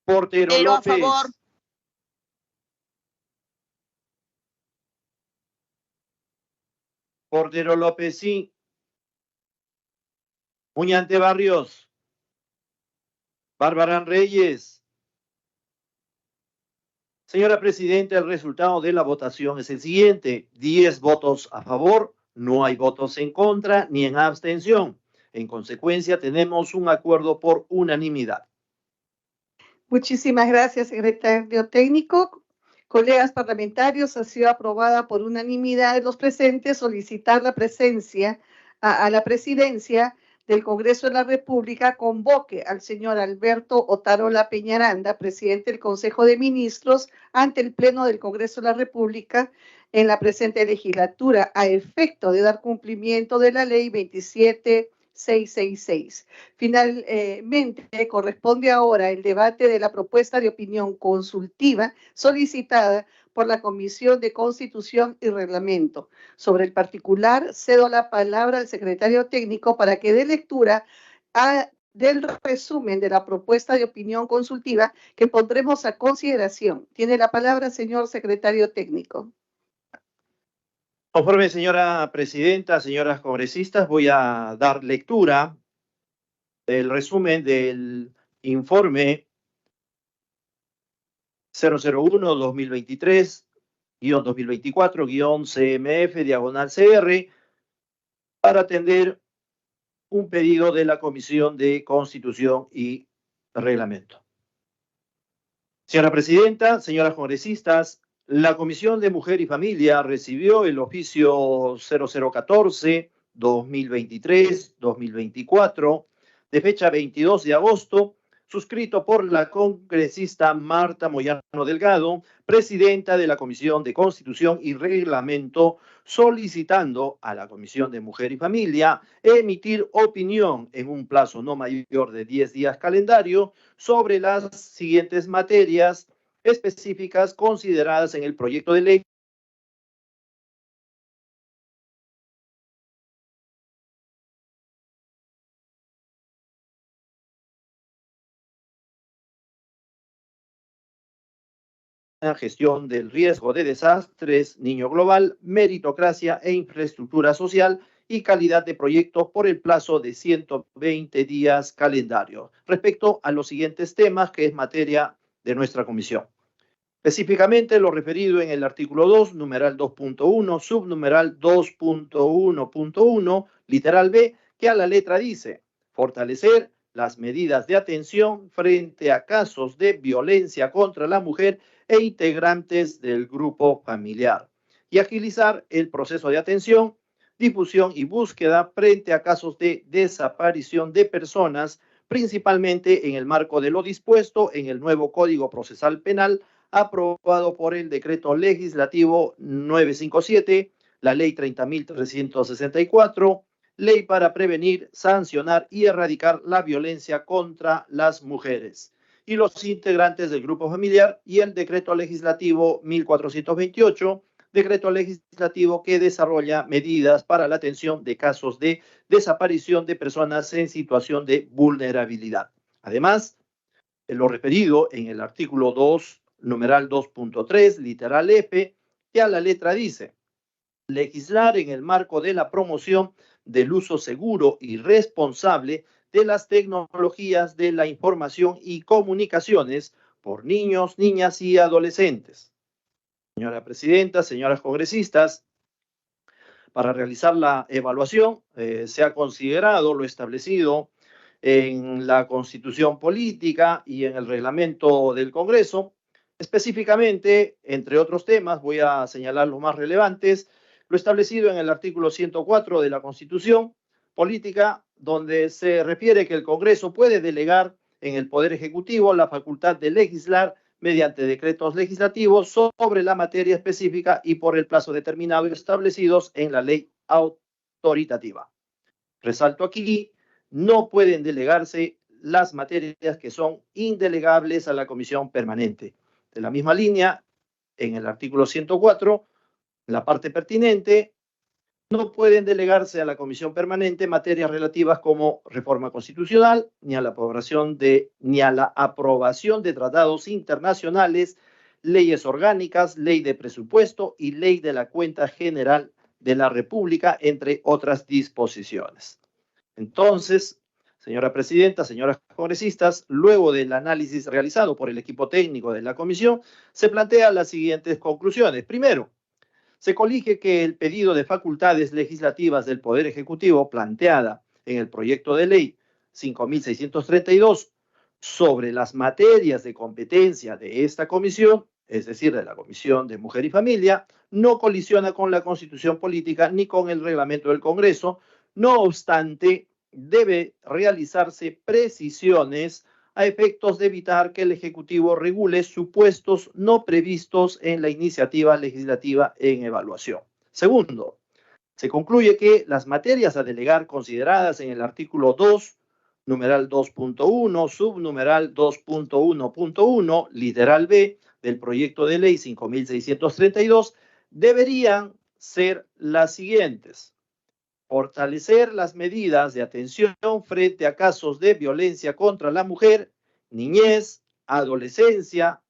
Portero Pero a López, favor. Portero López, sí. Muñante Barrios, Bárbara Reyes. Señora Presidenta, el resultado de la votación es el siguiente: 10 votos a favor, no hay votos en contra ni en abstención. En consecuencia, tenemos un acuerdo por unanimidad. Muchísimas gracias, secretario técnico. Colegas parlamentarios, ha sido aprobada por unanimidad de los presentes solicitar la presencia a la presidencia del Congreso de la República convoque al señor Alberto Otarola Peñaranda, presidente del Consejo de Ministros, ante el Pleno del Congreso de la República en la presente legislatura, a efecto de dar cumplimiento de la ley 27.666. Finalmente, corresponde ahora el debate de la propuesta de opinión consultiva solicitada por la Comisión de Constitución y Reglamento. Sobre el particular, cedo la palabra al secretario técnico para que dé lectura del resumen de la propuesta de opinión consultiva que pondremos a consideración. Tiene la palabra, señor secretario técnico. Conforme, señora Presidenta, señoras congresistas, voy a dar lectura del resumen del informe 001-2023-2024-CMF/CR para atender un pedido de la Comisión de Constitución y Reglamento. Señora Presidenta, señoras congresistas, la Comisión de Mujer y Familia recibió el oficio 0014-2023-2024 de fecha 22 de agosto, suscrito por la congresista Marta Moyano Delgado, presidenta de la Comisión de Constitución y Reglamento, solicitando a la Comisión de Mujer y Familia emitir opinión en un plazo no mayor de 10 días calendario sobre las siguientes materias específicas consideradas en el proyecto de ley gestión del riesgo de desastres, niño global, meritocracia e infraestructura social y calidad de proyectos por el plazo de 120 días calendario. Respecto a los siguientes temas, que es materia de nuestra comisión. Específicamente lo referido en el artículo 2, numeral 2.1, subnumeral 2.1.1, literal B, que a la letra dice: fortalecer las medidas de atención frente a casos de violencia contra la mujer e integrantes del grupo familiar, y agilizar el proceso de atención, difusión y búsqueda frente a casos de desaparición de personas, principalmente en el marco de lo dispuesto en el nuevo Código Procesal Penal, aprobado por el Decreto Legislativo 957, la Ley 30.364, Ley para prevenir, sancionar y erradicar la violencia contra las mujeres y los integrantes del grupo familiar, y el Decreto Legislativo 1428, decreto legislativo que desarrolla medidas para la atención de casos de desaparición de personas en situación de vulnerabilidad. Además, en lo referido en el artículo 2, numeral 2.3, literal F, que a la letra dice: legislar en el marco de la promoción del uso seguro y responsable de las tecnologías de la información y comunicaciones por niños, niñas y adolescentes. Señora Presidenta, señoras congresistas, para realizar la evaluación se ha considerado lo establecido en la Constitución Política y en el reglamento del Congreso. Específicamente, entre otros temas, voy a señalar los más relevantes: lo establecido en el artículo 104 de la Constitución Política, donde se refiere que el Congreso puede delegar en el Poder Ejecutivo la facultad de legislar mediante decretos legislativos sobre la materia específica y por el plazo determinado y establecidos en la ley autoritativa. Resalto aquí: no pueden delegarse las materias que son indelegables a la comisión permanente. De la misma línea, en el artículo 104, la parte pertinente, no pueden delegarse a la comisión permanente materias relativas como reforma constitucional, ni a la aprobación de tratados internacionales, leyes orgánicas, ley de presupuesto y ley de la cuenta general de la República, entre otras disposiciones. Entonces, señora Presidenta, señoras congresistas, luego del análisis realizado por el equipo técnico de la comisión, se plantean las siguientes conclusiones. Primero, se colige que el pedido de facultades legislativas del Poder Ejecutivo planteada en el proyecto de ley 5.632 sobre las materias de competencia de esta comisión, es decir, de la Comisión de Mujer y Familia, no colisiona con la Constitución Política ni con el reglamento del Congreso. No obstante, debe realizarse precisiones a efectos de evitar que el Ejecutivo regule supuestos no previstos en la iniciativa legislativa en evaluación. Segundo, se concluye que las materias a delegar consideradas en el artículo 2, numeral 2.1, subnumeral 2.1.1, literal B, del proyecto de ley 5.632, deberían ser las siguientes: fortalecer las medidas de atención frente a casos de violencia contra la mujer, niñez, adolescencia,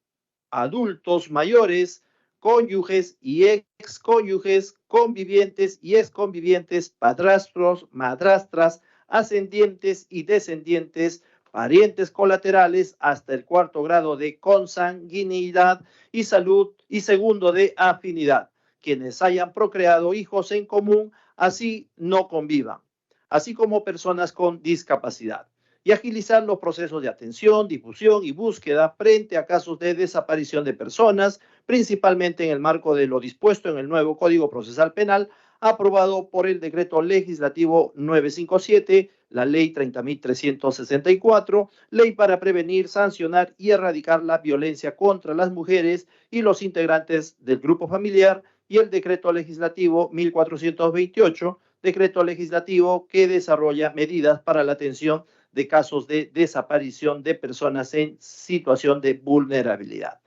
adultos mayores, cónyuges y excónyuges, convivientes y exconvivientes, padrastros, madrastras, ascendientes y descendientes, parientes colaterales hasta el 4º grado de consanguinidad y salud y 2º de afinidad, quienes hayan procreado hijos en común, así no convivan, así como personas con discapacidad, y agilizar los procesos de atención, difusión y búsqueda frente a casos de desaparición de personas, principalmente en el marco de lo dispuesto en el nuevo Código Procesal Penal, aprobado por el Decreto Legislativo 957, la Ley 30.364, Ley para prevenir, sancionar y erradicar la violencia contra las mujeres y los integrantes del grupo familiar, y el Decreto Legislativo 1428, decreto legislativo que desarrolla medidas para la atención de casos de desaparición de personas en situación de vulnerabilidad.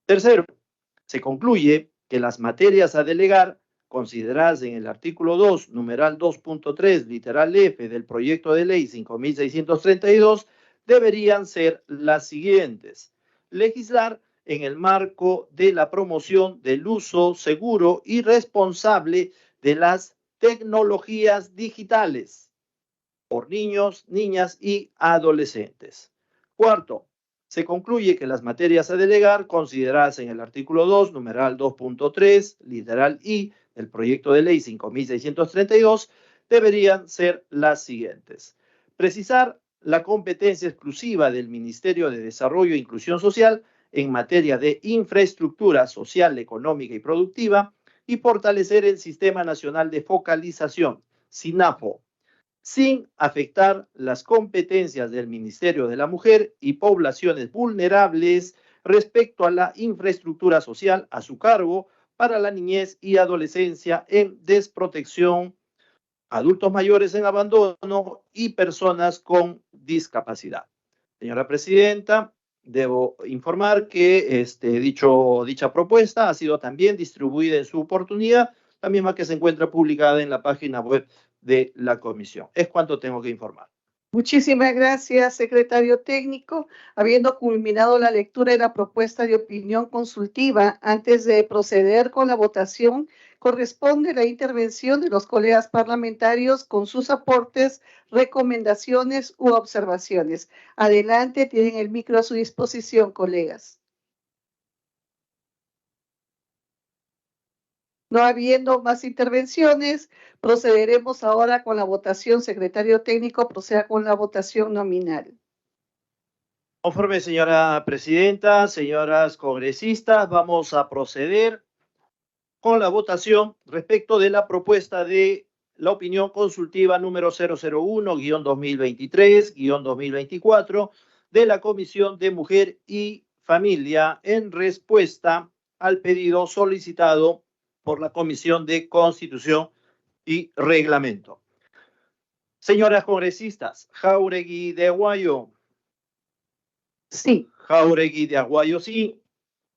Tercero, se concluye que las materias a delegar consideradas en el artículo 2, numeral 2.3, literal F del proyecto de ley 5.632 deberían ser las siguientes: legislar en el marco de la promoción del uso seguro y responsable de las tecnologías digitales por niños, niñas y adolescentes. Cuarto, se concluye que las materias a delegar consideradas en el artículo 2, numeral 2.3, literal I, del proyecto de ley 5.632, deberían ser las siguientes. Precisar la competencia exclusiva del Ministerio de Desarrollo e Inclusión Social en materia de infraestructura social, económica y productiva y fortalecer el Sistema Nacional de Focalización, SINAFO, sin afectar las competencias del Ministerio de la Mujer y poblaciones vulnerables respecto a la infraestructura social a su cargo para la niñez y adolescencia en desprotección, adultos mayores en abandono y personas con discapacidad. Señora Presidenta, debo informar que dicha propuesta ha sido también distribuida en su oportunidad, la misma que se encuentra publicada en la página web de la comisión. Es cuanto tengo que informar. Muchísimas gracias, secretario técnico. Habiendo culminado la lectura de la propuesta de opinión consultiva, antes de proceder con la votación, corresponde la intervención de los colegas parlamentarios con sus aportes, recomendaciones u observaciones. Adelante, tienen el micro a su disposición, colegas. No habiendo más intervenciones, procederemos ahora con la votación. Secretario técnico, proceda con la votación nominal. Conforme, señora Presidenta, señoras congresistas, vamos a proceder con la votación respecto de la propuesta de la opinión consultiva número 001-2023-2024 de la Comisión de Mujer y Familia en respuesta al pedido solicitado por la Comisión de Constitución y Reglamento. Señoras congresistas, Jáuregui de Aguayo. Sí. Jáuregui de Aguayo, sí.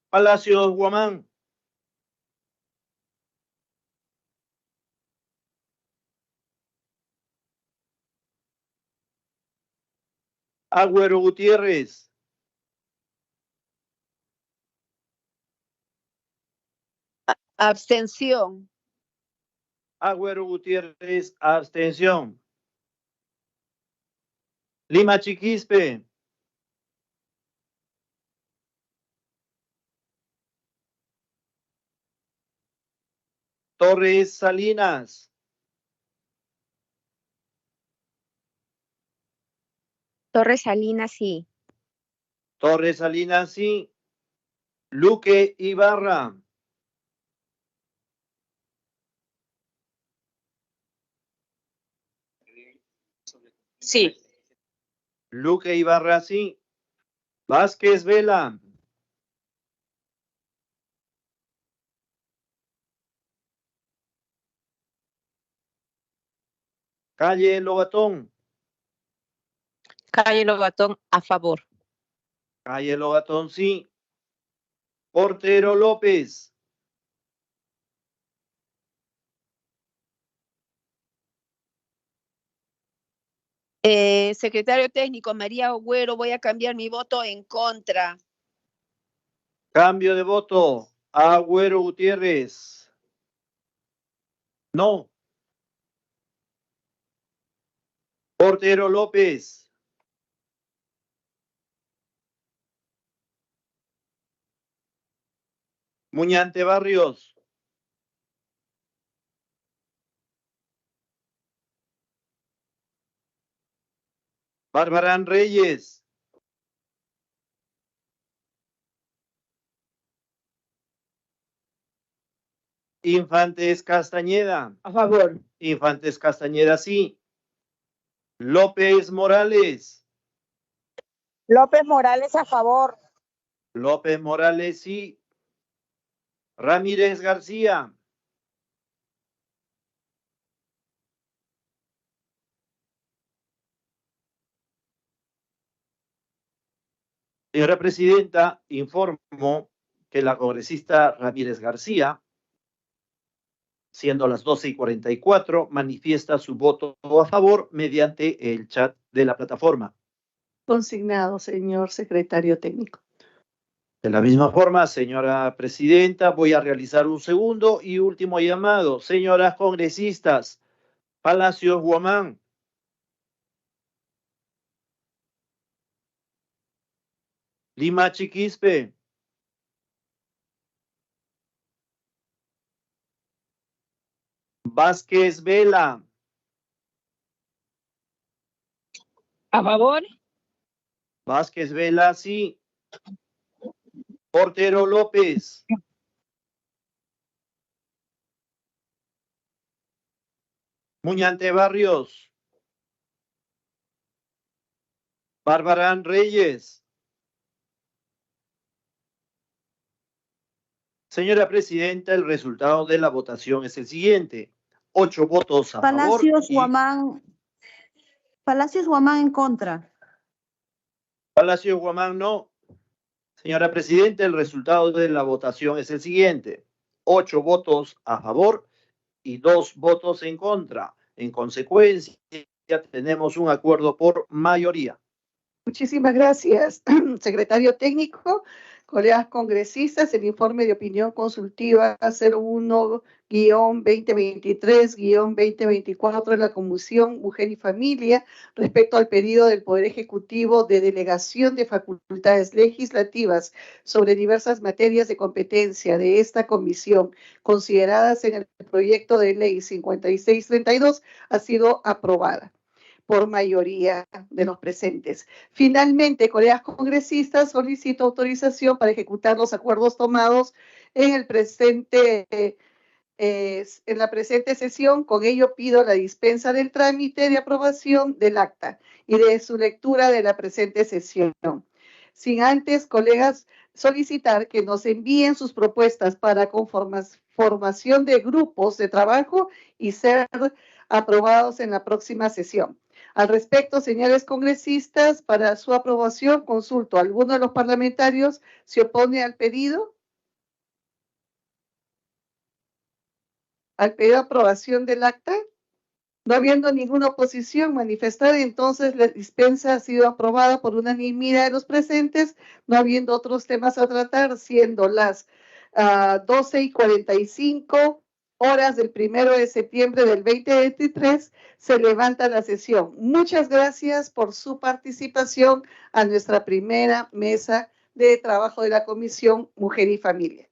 Palacios Guamán. Agüero Gutiérrez. Abstención. Agüero Gutiérrez, abstención. Lima Chiquispe. Torres Salinas. Torres Salinas, sí. Torres Salinas, sí. Luque Ibarra. Sí. Luque Ibarra, sí. Vázquez Vela. Calle Lobatón. Calle Lobatón, a favor. Calle Lobatón, sí. Portero López. Secretario técnico, María Agüero, voy a cambiar mi voto en contra. Cambio de voto. Agüero Gutiérrez. No. Portero López. Muñante Barrios. Barbarán Reyes. Infantes Castañeda. A favor. Infantes Castañeda, sí. López Morales. López Morales, a favor. López Morales, sí. Ramírez García. Señora Presidenta, informo que la congresista Ramírez García, siendo las 12:44, manifiesta su voto a favor mediante el chat de la plataforma. Consignado, señor secretario técnico. De la misma forma, señora presidenta, voy a realizar un segundo y último llamado. Señoras congresistas, Palacios Guamán. Lima Chiquispe. Vázquez Vela. A favor. Vázquez Vela, sí. Portero López. Muñante Barrios. Barbarán Reyes. Señora presidenta, el resultado de la votación es el siguiente. 8 votos a Palacios favor. Guamán. Palacios Guamán en contra. Palacios Guamán no. Señora presidenta, el resultado de la votación es el siguiente. 8 votos a favor y 2 votos en contra. En consecuencia, tenemos un acuerdo por mayoría. Muchísimas gracias, secretario técnico. Colegas congresistas, el informe de opinión consultiva 01-2023-2024 de la Comisión Mujer y Familia respecto al pedido del Poder Ejecutivo de delegación de facultades legislativas sobre diversas materias de competencia de esta comisión consideradas en el proyecto de ley 5632 ha sido aprobada por mayoría de los presentes. Finalmente, colegas congresistas, solicito autorización para ejecutar los acuerdos tomados en la presente sesión. Con ello pido la dispensa del trámite de aprobación del acta y de su lectura de la presente sesión. Sin antes, colegas, solicitar que nos envíen sus propuestas para formación de grupos de trabajo y ser aprobados en la próxima sesión. Al respecto, señores congresistas, para su aprobación, consulto, ¿alguno de los parlamentarios se opone al pedido? ¿Al pedido de aprobación del acta? No habiendo ninguna oposición manifestada, entonces la dispensa ha sido aprobada por unanimidad de los presentes, no habiendo otros temas a tratar, siendo las 12:45 horas del 1 de septiembre del 2023, se levanta la sesión. Muchas gracias por su participación a nuestra primera mesa de trabajo de la Comisión Mujer y Familia.